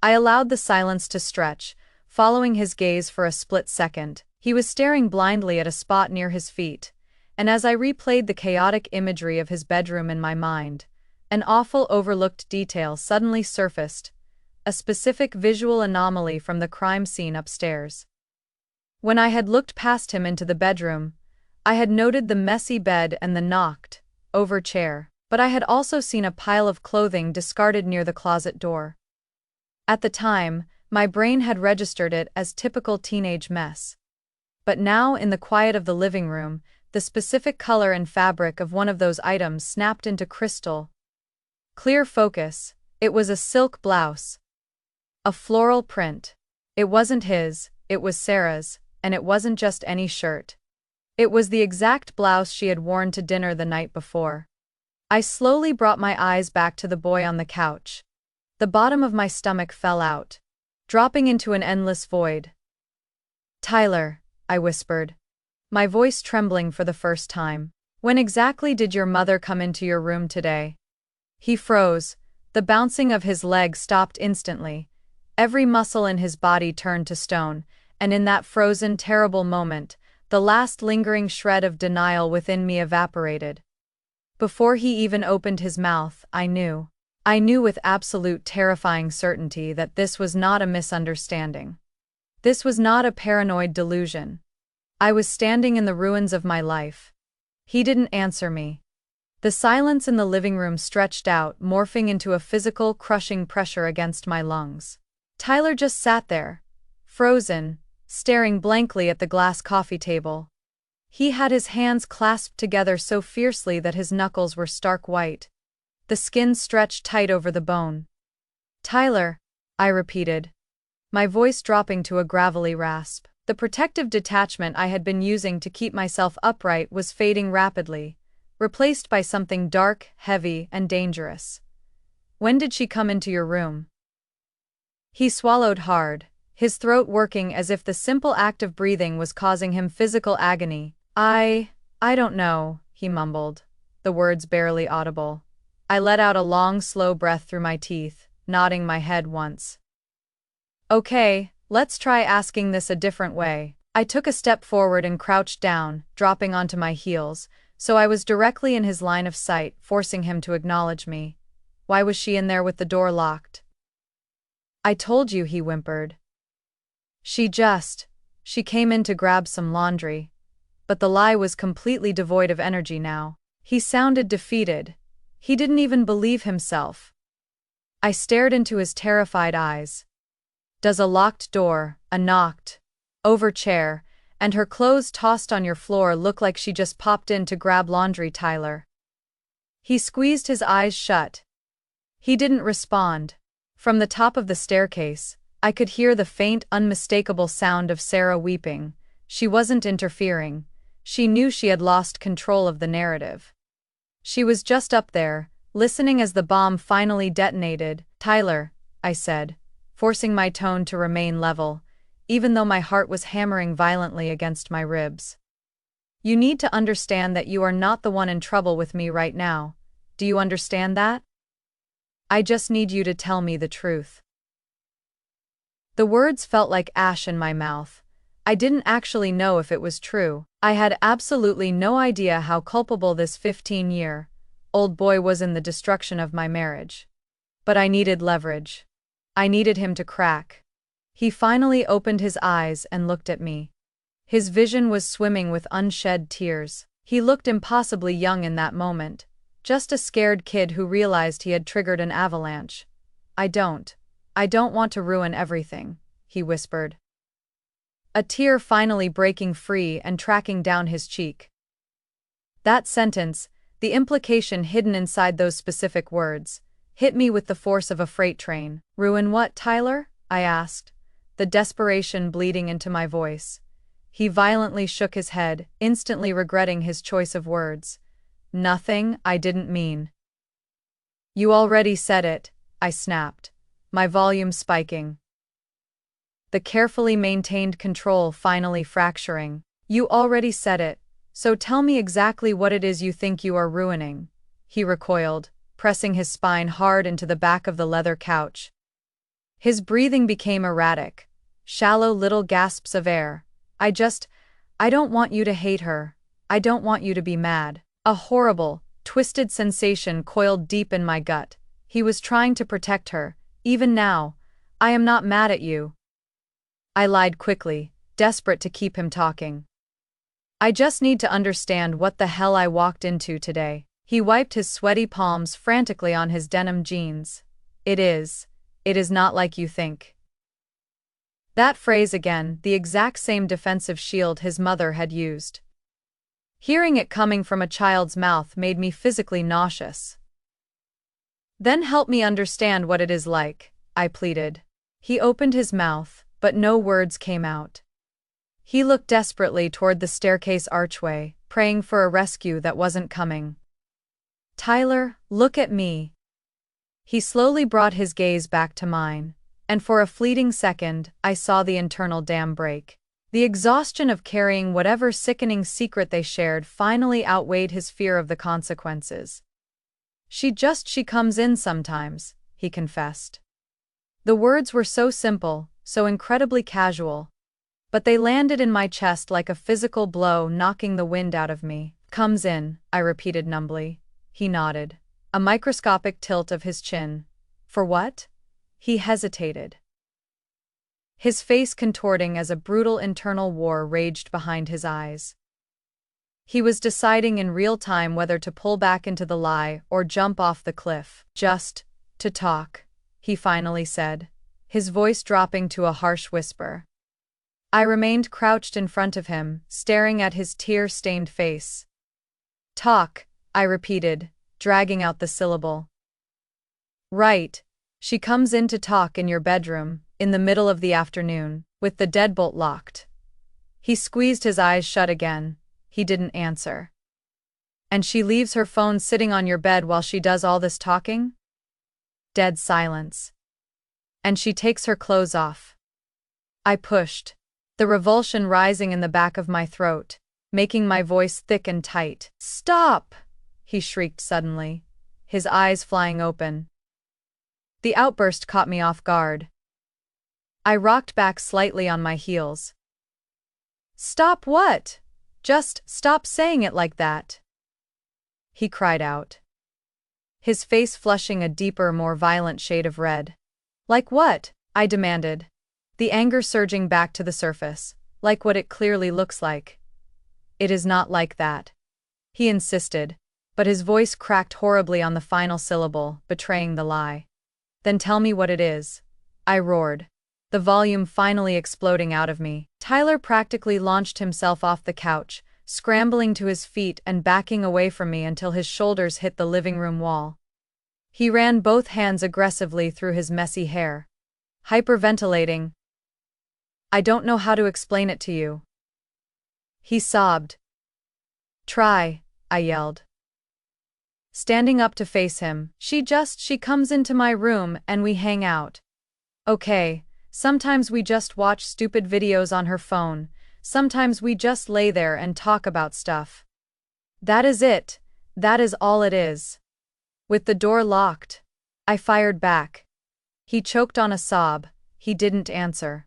I allowed the silence to stretch, following his gaze for a split second. He was staring blindly at a spot near his feet, and as I replayed the chaotic imagery of his bedroom in my mind, an awful overlooked detail suddenly surfaced, a specific visual anomaly from the crime scene upstairs. When I had looked past him into the bedroom, I had noted the messy bed and the knocked-over chair, but I had also seen a pile of clothing discarded near the closet door. At the time, my brain had registered it as typical teenage mess. But now, in the quiet of the living room, the specific color and fabric of one of those items snapped into crystal clear focus. It was a silk blouse. A floral print. It wasn't his, it was Sarah's, and it wasn't just any shirt. It was the exact blouse she had worn to dinner the night before. I slowly brought my eyes back to the boy on the couch. The bottom of my stomach fell out, dropping into an endless void. "Tyler," I whispered, my voice trembling for the first time. "When exactly did your mother come into your room today?" He froze. The bouncing of his leg stopped instantly. Every muscle in his body turned to stone, and in that frozen, terrible moment, the last lingering shred of denial within me evaporated. Before he even opened his mouth, I knew. I knew with absolute terrifying certainty that this was not a misunderstanding. This was not a paranoid delusion. I was standing in the ruins of my life. He didn't answer me. The silence in the living room stretched out, morphing into a physical, crushing pressure against my lungs. Tyler just sat there, frozen, staring blankly at the glass coffee table. He had his hands clasped together so fiercely that his knuckles were stark white. The skin stretched tight over the bone. "Tyler," I repeated, my voice dropping to a gravelly rasp. The protective detachment I had been using to keep myself upright was fading rapidly, replaced by something dark, heavy, and dangerous. "When did she come into your room?" He swallowed hard, his throat working as if the simple act of breathing was causing him physical agony. I don't know," he mumbled, the words barely audible. I let out a long, slow breath through my teeth, nodding my head once. "Okay, let's try asking this a different way." I took a step forward and crouched down, dropping onto my heels, so I was directly in his line of sight, forcing him to acknowledge me. "Why was she in there with the door locked?" "I told you," he whimpered. She came in to grab some laundry." But the lie was completely devoid of energy now. He sounded defeated. He didn't even believe himself. I stared into his terrified eyes. "Does a locked door, a knocked over chair, and her clothes tossed on your floor look like she just popped in to grab laundry, Tyler?" He squeezed his eyes shut. He didn't respond. From the top of the staircase, I could hear the faint, unmistakable sound of Sarah weeping. She wasn't interfering. She knew she had lost control of the narrative. She was just up there, listening as the bomb finally detonated. "Tyler," I said, forcing my tone to remain level, even though my heart was hammering violently against my ribs. "You need to understand that you are not the one in trouble with me right now. Do you understand that? I just need you to tell me the truth." The words felt like ash in my mouth. I didn't actually know if it was true. I had absolutely no idea how culpable this 15-year-old boy was in the destruction of my marriage. But I needed leverage. I needed him to crack. He finally opened his eyes and looked at me. His vision was swimming with unshed tears. He looked impossibly young in that moment, just a scared kid who realized he had triggered an avalanche. I don't want to ruin everything," he whispered, a tear finally breaking free and tracking down his cheek. That sentence, the implication hidden inside those specific words, hit me with the force of a freight train. "Ruin what, Tyler?" I asked, the desperation bleeding into my voice. He violently shook his head, instantly regretting his choice of words. "Nothing I didn't mean." "You already said it," I snapped, my volume spiking. The carefully maintained control finally fracturing. "You already said it, so tell me exactly what it is you think you are ruining," he recoiled, pressing his spine hard into the back of the leather couch. His breathing became erratic, shallow little gasps of air. I don't want you to hate her. I don't want you to be mad." A horrible, twisted sensation coiled deep in my gut. He was trying to protect her. "Even now, I am not mad at you." I lied quickly, desperate to keep him talking. "I just need to understand what the hell I walked into today." He wiped his sweaty palms frantically on his denim jeans. It is not like you think. That phrase again, the exact same defensive shield his mother had used. Hearing it coming from a child's mouth made me physically nauseous. Then help me understand what it is like, I pleaded. He opened his mouth, but no words came out. He looked desperately toward the staircase archway, praying for a rescue that wasn't coming. Tyler, look at me. He slowly brought his gaze back to mine, and for a fleeting second, I saw the internal dam break. The exhaustion of carrying whatever sickening secret they shared finally outweighed his fear of the consequences. She comes in sometimes, he confessed. The words were so simple, so incredibly casual, but they landed in my chest like a physical blow, knocking the wind out of me. Comes in, I repeated numbly. He nodded, a microscopic tilt of his chin. For what? He hesitated, his face contorting as a brutal internal war raged behind his eyes. He was deciding in real time whether to pull back into the lie or jump off the cliff. Just to talk, he finally said, his voice dropping to a harsh whisper. I remained crouched in front of him, staring at his tear-stained face. Talk, I repeated, dragging out the syllable. Right. She comes in to talk in your bedroom, in the middle of the afternoon, with the deadbolt locked. He squeezed his eyes shut again. He didn't answer. And she leaves her phone sitting on your bed while she does all this talking? Dead silence. And she takes her clothes off. I pushed, the revulsion rising in the back of my throat, making my voice thick and tight. Stop! He shrieked suddenly, his eyes flying open. The outburst caught me off guard. I rocked back slightly on my heels. Stop what? Just stop saying it like that, he cried out, his face flushing a deeper, more violent shade of red. Like what? I demanded, the anger surging back to the surface. Like what it clearly looks like. It is not like that, he insisted, but his voice cracked horribly on the final syllable, betraying the lie. Then tell me what it is, I roared, the volume finally exploding out of me. Tyler practically launched himself off the couch, scrambling to his feet and backing away from me until his shoulders hit the living room wall. He ran both hands aggressively through his messy hair, hyperventilating. I don't know how to explain it to you, he sobbed. Try, I yelled, standing up to face him. She comes into my room and we hang out. Okay, sometimes we just watch stupid videos on her phone, sometimes we just lay there and talk about stuff. That is it, that is all it is. With the door locked, I fired back. He choked on a sob, he didn't answer.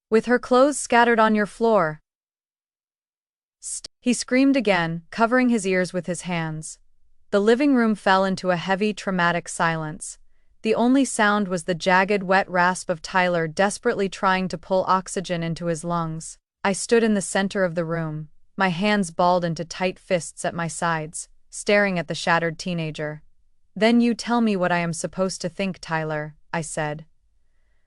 With her clothes scattered on your floor. He screamed again, covering his ears with his hands. The living room fell into a heavy, traumatic silence. The only sound was the jagged, wet rasp of Tyler desperately trying to pull oxygen into his lungs. I stood in the center of the room, my hands balled into tight fists at my sides, staring at the shattered teenager. Then you tell me what I am supposed to think, Tyler, I said.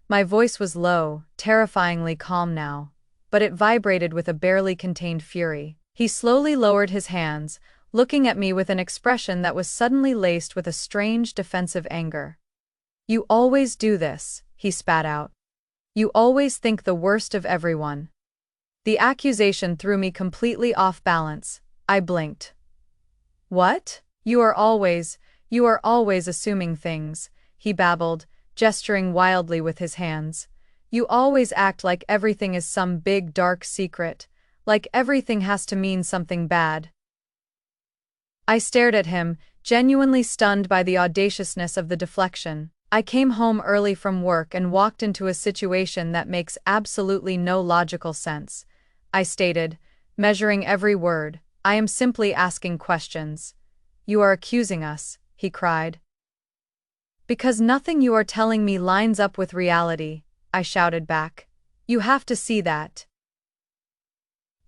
My voice was low, terrifyingly calm now, but it vibrated with a barely contained fury. He slowly lowered his hands, looking at me with an expression that was suddenly laced with a strange defensive anger. You always do this, he spat out. You always think the worst of everyone. The accusation threw me completely off balance. I blinked. What? You are always assuming things, he babbled, gesturing wildly with his hands. You always act like everything is some big dark secret, like everything has to mean something bad. I stared at him, genuinely stunned by the audaciousness of the deflection. I came home early from work and walked into a situation that makes absolutely no logical sense, I stated, measuring every word. I am simply asking questions. You are accusing us, he cried. Because nothing you are telling me lines up with reality, I shouted back. You have to see that.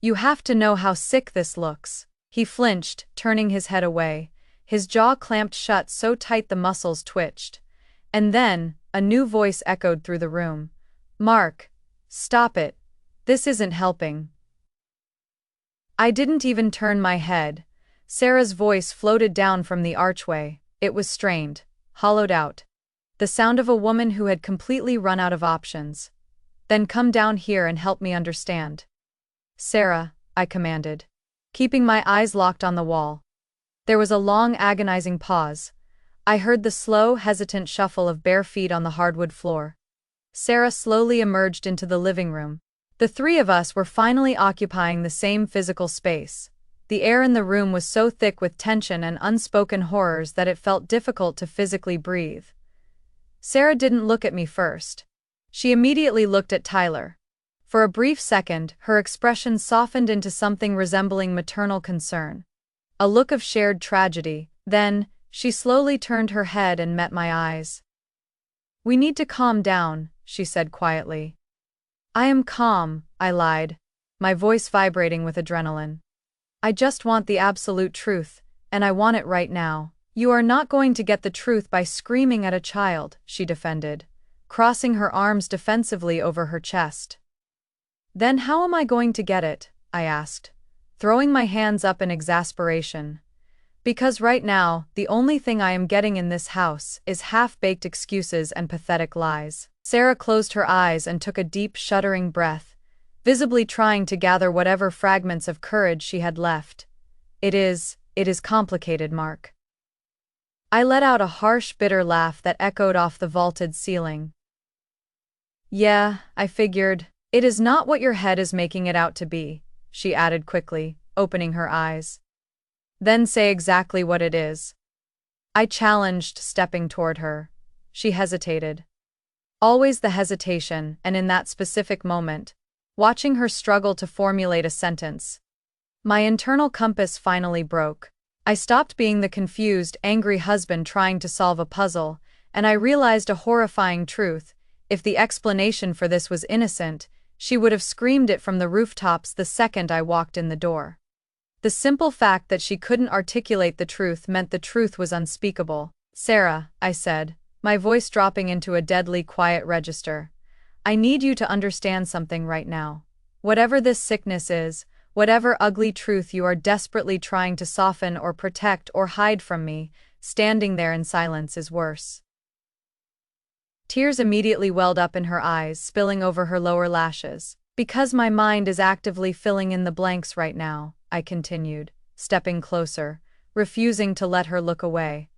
You have to know how sick this looks. He flinched, turning his head away. His jaw clamped shut so tight the muscles twitched. And then, a new voice echoed through the room. "Mark, stop it. This isn't helping." I didn't even turn my head. Sarah's voice floated down from the archway. It was strained, hollowed out. The sound of a woman who had completely run out of options. "Then come down here and help me understand." "Sarah," I commanded, keeping my eyes locked on the wall. There was a long, agonizing pause. I heard the slow, hesitant shuffle of bare feet on the hardwood floor. Sarah slowly emerged into the living room. The three of us were finally occupying the same physical space. The air in the room was so thick with tension and unspoken horrors that it felt difficult to physically breathe. Sarah didn't look at me first. She immediately looked at Tyler. For a brief second, her expression softened into something resembling maternal concern. A look of shared tragedy. Then, she slowly turned her head and met my eyes. "We need to calm down," she said quietly. "I am calm," I lied, my voice vibrating with adrenaline. "I just want the absolute truth, and I want it right now." "You are not going to get the truth by screaming at a child," she defended, crossing her arms defensively over her chest. "Then how am I going to get it?" I asked, throwing my hands up in exasperation. "Because right now, the only thing I am getting in this house is half-baked excuses and pathetic lies." Sarah closed her eyes and took a deep, shuddering breath, visibly trying to gather whatever fragments of courage she had left. It is complicated, Mark." I let out a harsh, bitter laugh that echoed off the vaulted ceiling. "Yeah, I figured. It is not what your head is making it out to be," she added quickly, opening her eyes. "Then say exactly what it is." I challenged, stepping toward her. She hesitated. Always the hesitation, and in that specific moment, watching her struggle to formulate a sentence. My internal compass finally broke. I stopped being the confused, angry husband trying to solve a puzzle, and I realized a horrifying truth. If the explanation for this was innocent, she would have screamed it from the rooftops the second I walked in the door. The simple fact that she couldn't articulate the truth meant the truth was unspeakable. "Sarah," I said, my voice dropping into a deadly quiet register, "I need you to understand something right now. Whatever this sickness is, whatever ugly truth you are desperately trying to soften or protect or hide from me, standing there in silence is worse." Tears immediately welled up in her eyes, spilling over her lower lashes. "Because my mind is actively filling in the blanks right now," I continued, stepping closer, refusing to let her look away.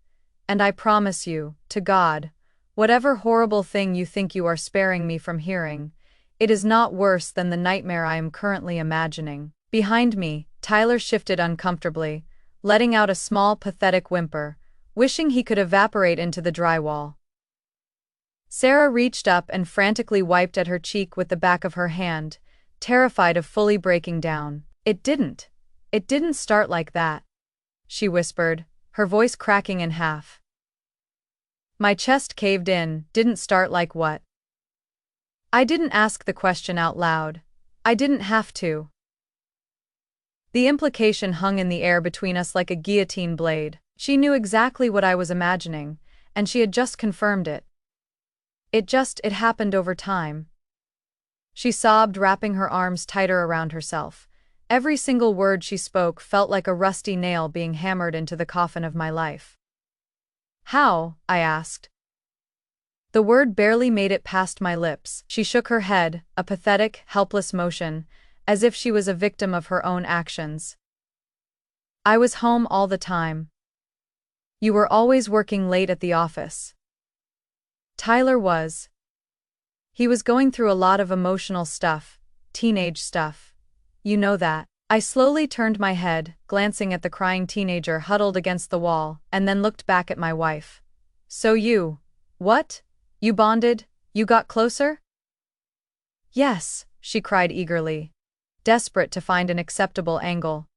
"And I promise you, to God, whatever horrible thing you think you are sparing me from hearing, it is not worse than the nightmare I am currently imagining." Behind me, Tyler shifted uncomfortably, letting out a small, pathetic whimper, wishing he could evaporate into the drywall. Sarah reached up and frantically wiped at her cheek with the back of her hand, terrified of fully breaking down. It didn't start like that," she whispered, her voice cracking in half. My chest caved in. "Didn't start like what?" I didn't ask the question out loud. I didn't have to. The implication hung in the air between us like a guillotine blade. She knew exactly what I was imagining, and she had just confirmed it. It happened over time." She sobbed, wrapping her arms tighter around herself. Every single word she spoke felt like a rusty nail being hammered into the coffin of my life. "How?" I asked. The word barely made it past my lips. She shook her head, a pathetic, helpless motion, as if she was a victim of her own actions. "I was home all the time. You were always working late at the office." Tyler was. He was going through a lot of emotional stuff, teenage stuff. You know that. I slowly turned my head, glancing at the crying teenager huddled against the wall, and then looked back at my wife. "So what? You bonded? You got closer?" "Yes," she cried eagerly, desperate to find an acceptable angle.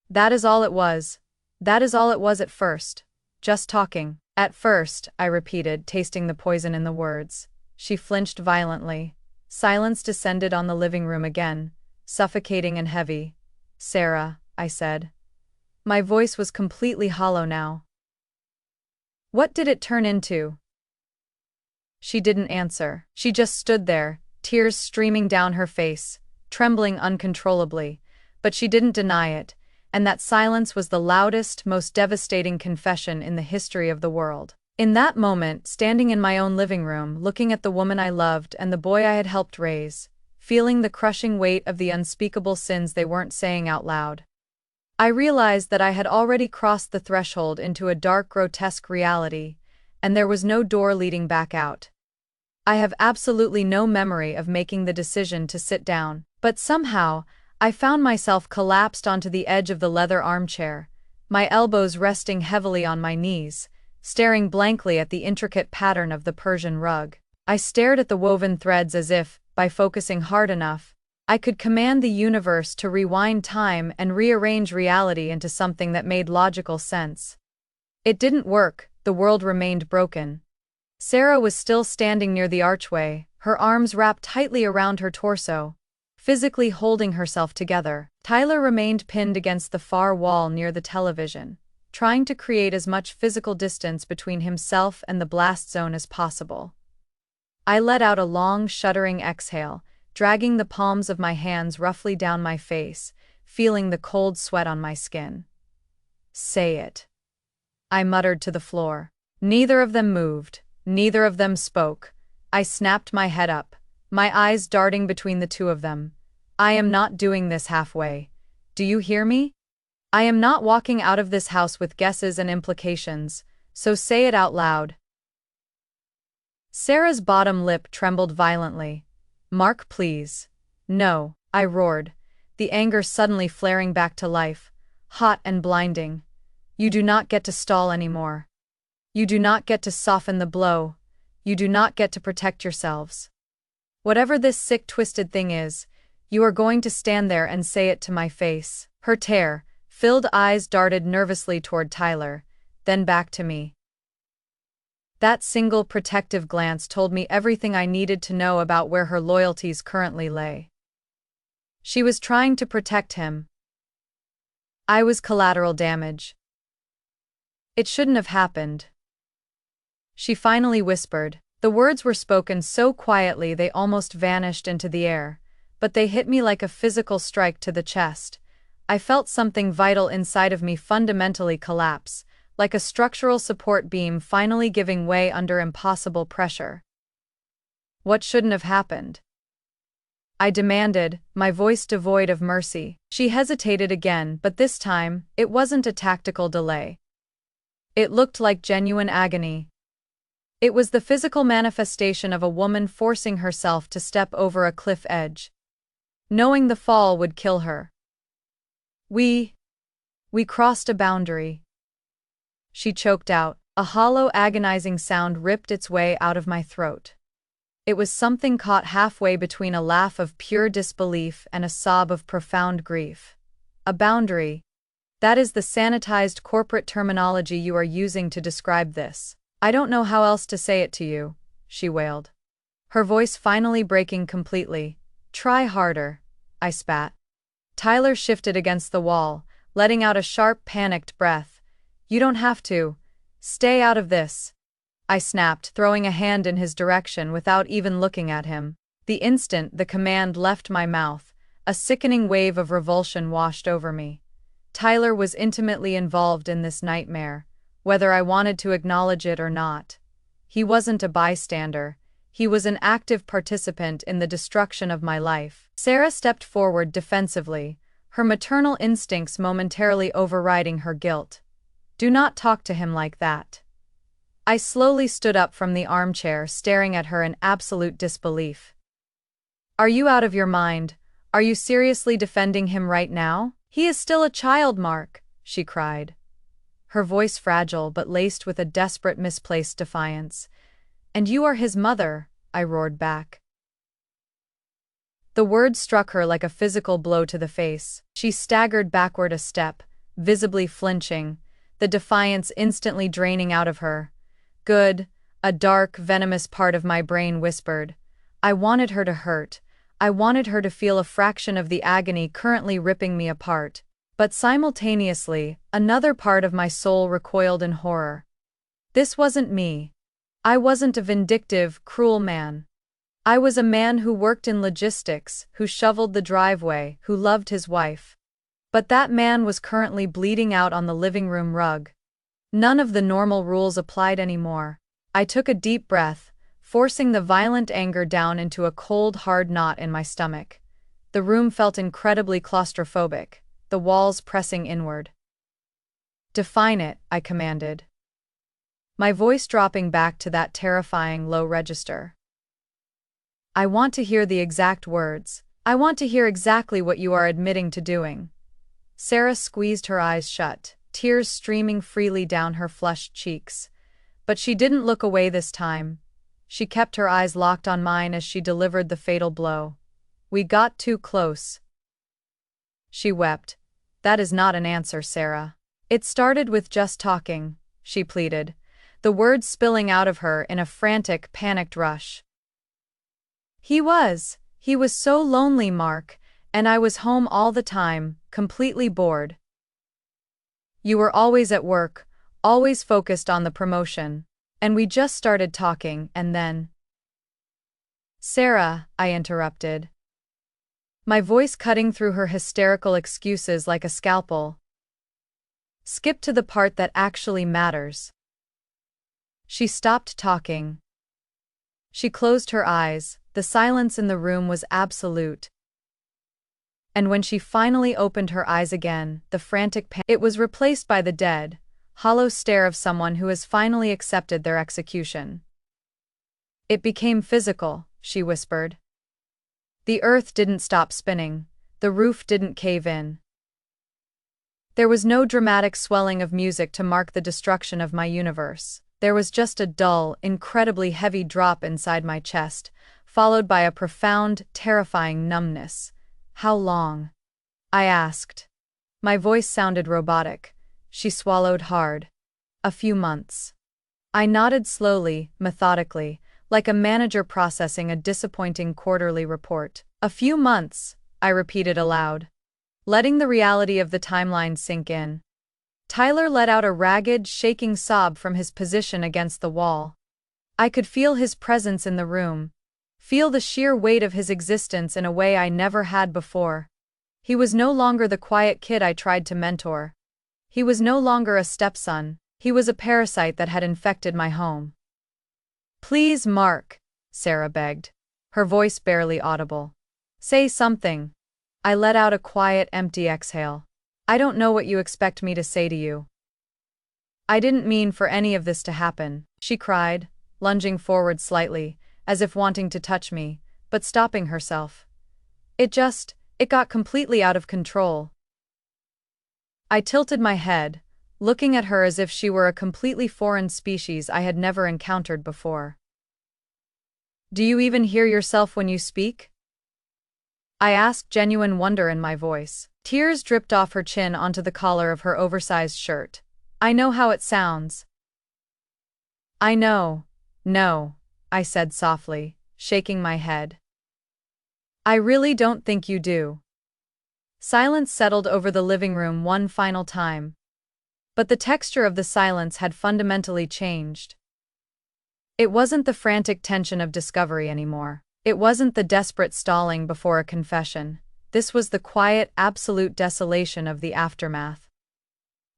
That is all it was at first. Just talking." "At first," I repeated, tasting the poison in the words. She flinched violently. Silence descended on the living room again, suffocating and heavy. "Sarah," I said. My voice was completely hollow now. What did it turn into? She didn't answer. She just stood there, tears streaming down her face, trembling uncontrollably, but she didn't deny it, and that silence was the loudest, most devastating confession in the history of the world. In that moment, standing in my own living room, looking at the woman I loved and the boy I had helped raise, feeling the crushing weight of the unspeakable sins they weren't saying out loud, I realized that I had already crossed the threshold into a dark, grotesque reality, and there was no door leading back out. I have absolutely no memory of making the decision to sit down, but somehow, I found myself collapsed onto the edge of the leather armchair, my elbows resting heavily on my knees, staring blankly at the intricate pattern of the Persian rug. I stared at the woven threads as if, by focusing hard enough, I could command the universe to rewind time and rearrange reality into something that made logical sense. It didn't work, the world remained broken. Sarah was still standing near the archway, her arms wrapped tightly around her torso, physically holding herself together. Tyler remained pinned against the far wall near the television, trying to create as much physical distance between himself and the blast zone as possible. I let out a long, shuddering exhale, dragging the palms of my hands roughly down my face, feeling the cold sweat on my skin. Say it, I muttered to the floor. Neither of them moved, neither of them spoke. I snapped my head up, my eyes darting between the two of them. I am not doing this halfway. Do you hear me? I am not walking out of this house with guesses and implications, so say it out loud. Sarah's bottom lip trembled violently. Mark, please. No, I roared, the anger suddenly flaring back to life, hot and blinding. You do not get to stall anymore. You do not get to soften the blow. You do not get to protect yourselves. Whatever this sick, twisted thing is, you are going to stand there and say it to my face. Her tear-filled eyes darted nervously toward Tyler, then back to me. That single protective glance told me everything I needed to know about where her loyalties currently lay. She was trying to protect him. I was collateral damage. It shouldn't have happened. She finally whispered. The words were spoken so quietly they almost vanished into the air, but they hit me like a physical strike to the chest. I felt something vital inside of me fundamentally collapse, like a structural support beam finally giving way under impossible pressure. What shouldn't have happened? I demanded, my voice devoid of mercy. She hesitated again, but this time, it wasn't a tactical delay. It looked like genuine agony. It was the physical manifestation of a woman forcing herself to step over a cliff edge, knowing the fall would kill her. We crossed a boundary. She choked out. A hollow, agonizing sound ripped its way out of my throat. It was something caught halfway between a laugh of pure disbelief and a sob of profound grief. A boundary. That is the sanitized corporate terminology you are using to describe this. I don't know how else to say it to you, she wailed, her voice finally breaking completely. Try harder, I spat. Tyler shifted against the wall, letting out a sharp, panicked breath. You don't have to. Stay out of this, I snapped, throwing a hand in his direction without even looking at him. The instant the command left my mouth, a sickening wave of revulsion washed over me. Tyler was intimately involved in this nightmare, whether I wanted to acknowledge it or not. He wasn't a bystander. He was an active participant in the destruction of my life. Sarah stepped forward defensively, her maternal instincts momentarily overriding her guilt. Do not talk to him like that. I slowly stood up from the armchair, staring at her in absolute disbelief. Are you out of your mind? Are you seriously defending him right now? He is still a child, Mark, she cried, her voice fragile but laced with a desperate, misplaced defiance. And you are his mother, I roared back. The word struck her like a physical blow to the face. She staggered backward a step, visibly flinching, the defiance instantly draining out of her. Good, a dark, venomous part of my brain whispered. I wanted her to hurt. I wanted her to feel a fraction of the agony currently ripping me apart. But simultaneously, another part of my soul recoiled in horror. This wasn't me. I wasn't a vindictive, cruel man. I was a man who worked in logistics, who shoveled the driveway, who loved his wife. But that man was currently bleeding out on the living room rug. None of the normal rules applied anymore. I took a deep breath, forcing the violent anger down into a cold, hard knot in my stomach. The room felt incredibly claustrophobic, the walls pressing inward. "Define it," I commanded, my voice dropping back to that terrifying low register. "I want to hear the exact words. I want to hear exactly what you are admitting to doing." Sarah squeezed her eyes shut, tears streaming freely down her flushed cheeks. But she didn't look away this time. She kept her eyes locked on mine as she delivered the fatal blow. "We got too close." She wept. "That is not an answer, Sarah. It started with just talking," she pleaded, the words spilling out of her in a frantic, panicked rush. He was so lonely, Mark, and I was home all the time, completely bored. You were always at work, always focused on the promotion, and we just started talking, and then—" "Sarah," I interrupted, my voice cutting through her hysterical excuses like a scalpel. "Skip to the part that actually matters." She stopped talking. She closed her eyes. The silence in the room was absolute. And when she finally opened her eyes again, the frantic it was replaced by the dead, hollow stare of someone who has finally accepted their execution. "It became physical," she whispered. "The earth didn't stop spinning. The roof didn't cave in. There was no dramatic swelling of music to mark the destruction of my universe. There was just a dull, incredibly heavy drop inside my chest, followed by a profound, terrifying numbness." "How long?" I asked. My voice sounded robotic. She swallowed hard. "A few months." I nodded slowly, methodically, like a manager processing a disappointing quarterly report. "A few months," I repeated aloud, letting the reality of the timeline sink in. Tyler let out a ragged, shaking sob from his position against the wall. I could feel his presence in the room, feel the sheer weight of his existence in a way I never had before. He was no longer the quiet kid I tried to mentor. He was no longer a stepson. He was a parasite that had infected my home. "Please, Mark," Sarah begged, her voice barely audible. "Say something." I let out a quiet, empty exhale. "I don't know what you expect me to say to you." "I didn't mean for any of this to happen," she cried, lunging forward slightly, as if wanting to touch me, but stopping herself. It got completely out of control." I tilted my head, looking at her as if she were a completely foreign species I had never encountered before. "Do you even hear yourself when you speak?" I asked, genuine wonder in my voice. Tears dripped off her chin onto the collar of her oversized shirt. "I know how it sounds." "I know." "No," I said softly, shaking my head. "I really don't think you do." Silence settled over the living room one final time. But the texture of the silence had fundamentally changed. It wasn't the frantic tension of discovery anymore. It wasn't the desperate stalling before a confession. This was the quiet, absolute desolation of the aftermath.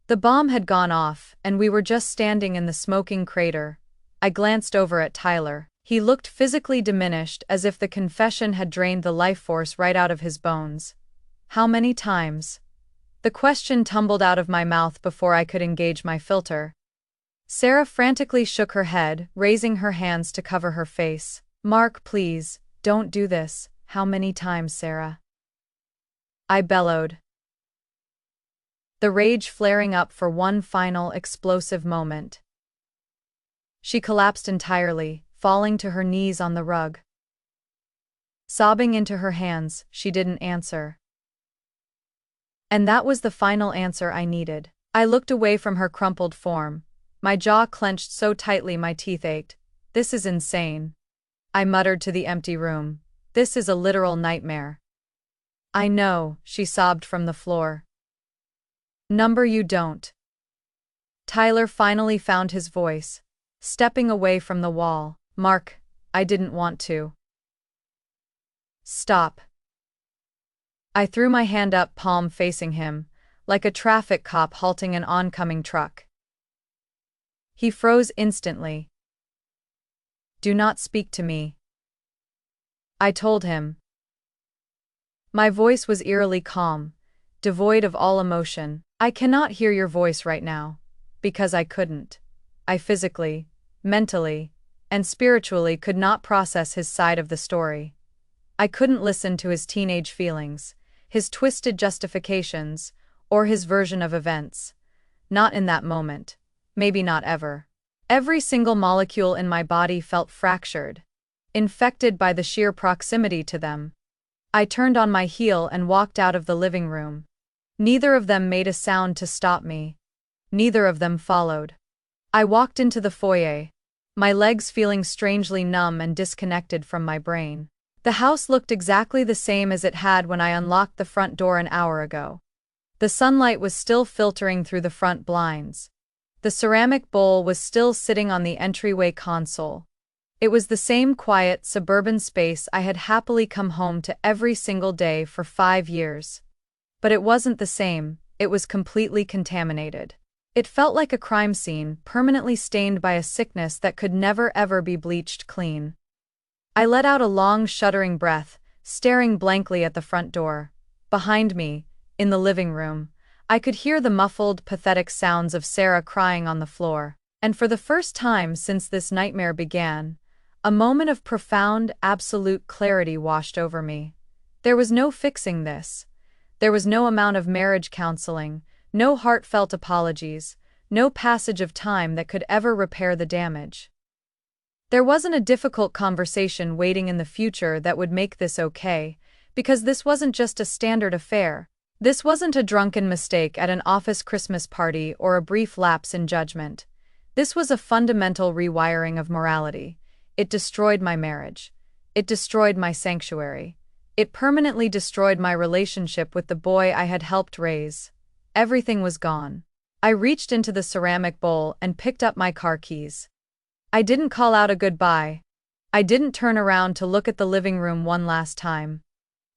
The bomb had gone off, and we were just standing in the smoking crater. I glanced over at Tyler. He looked physically diminished, as if the confession had drained the life force right out of his bones. "How many times?" The question tumbled out of my mouth before I could engage my filter. Sarah frantically shook her head, raising her hands to cover her face. "Mark, please, don't do this." "How many times, Sarah?" I bellowed, the rage flaring up for one final, explosive moment. She collapsed entirely, falling to her knees on the rug. Sobbing into her hands, she didn't answer. And that was the final answer I needed. I looked away from her crumpled form, my jaw clenched so tightly my teeth ached. "This is insane," I muttered to the empty room. "This is a literal nightmare." "I know," she sobbed from the floor. Number you don't. Tyler finally found his voice, stepping away from the wall. Mark, I didn't want to. Stop. I threw my hand up, palm facing him, like a traffic cop halting an oncoming truck. He froze instantly. Do not speak to me, I told him. My voice was eerily calm, devoid of all emotion. I cannot hear your voice right now, because I couldn't. I physically, mentally, and spiritually could not process his side of the story. I couldn't listen to his teenage feelings, his twisted justifications, or his version of events. Not in that moment. Maybe not ever. Every single molecule in my body felt fractured, infected by the sheer proximity to them. I turned on my heel and walked out of the living room. Neither of them made a sound to stop me. Neither of them followed. I walked into the foyer, my legs feeling strangely numb and disconnected from my brain. The house looked exactly the same as it had when I unlocked the front door an hour ago. The sunlight was still filtering through the front blinds. The ceramic bowl was still sitting on the entryway console. It was the same quiet, suburban space I had happily come home to every single day for 5 years. But it wasn't the same, it was completely contaminated. It felt like a crime scene, permanently stained by a sickness that could never ever be bleached clean. I let out a long, shuddering breath, staring blankly at the front door. Behind me, in the living room, I could hear the muffled, pathetic sounds of Sarah crying on the floor. And for the first time since this nightmare began, a moment of profound, absolute clarity washed over me. There was no fixing this. There was no amount of marriage counseling, no heartfelt apologies, no passage of time that could ever repair the damage. There wasn't a difficult conversation waiting in the future that would make this okay, because this wasn't just a standard affair. This wasn't a drunken mistake at an office Christmas party or a brief lapse in judgment. This was a fundamental rewiring of morality. It destroyed my marriage. It destroyed my sanctuary. It permanently destroyed my relationship with the boy I had helped raise. Everything was gone. I reached into the ceramic bowl and picked up my car keys. I didn't call out a goodbye. I didn't turn around to look at the living room one last time.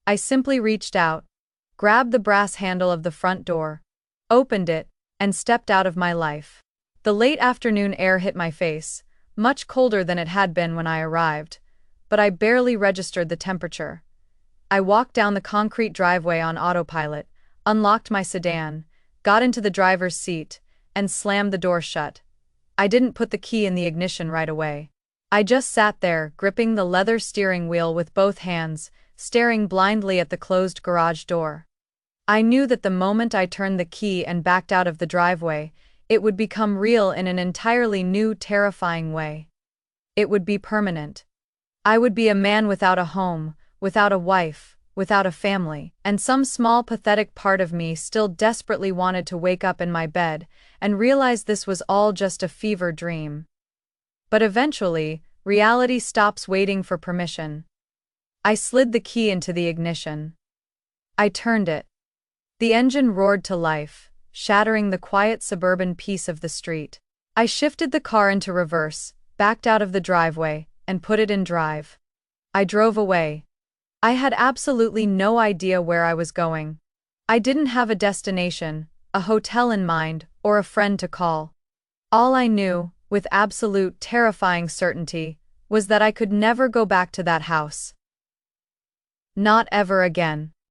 I simply reached out, grabbed the brass handle of the front door, opened it, and stepped out of my life. The late afternoon air hit my face, much colder than it had been when I arrived, but I barely registered the temperature. I walked down the concrete driveway on autopilot, unlocked my sedan, got into the driver's seat, and slammed the door shut. I didn't put the key in the ignition right away. I just sat there, gripping the leather steering wheel with both hands, staring blindly at the closed garage door. I knew that the moment I turned the key and backed out of the driveway, it would become real in an entirely new, terrifying way. It would be permanent. I would be a man without a home, without a wife, without a family, and some small pathetic part of me still desperately wanted to wake up in my bed and realize this was all just a fever dream. But eventually, reality stops waiting for permission. I slid the key into the ignition. I turned it. The engine roared to life, shattering the quiet suburban peace of the street. I shifted the car into reverse, backed out of the driveway, and put it in drive. I drove away. I had absolutely no idea where I was going. I didn't have a destination, a hotel in mind, or a friend to call. All I knew, with absolute terrifying certainty, was that I could never go back to that house. Not ever again.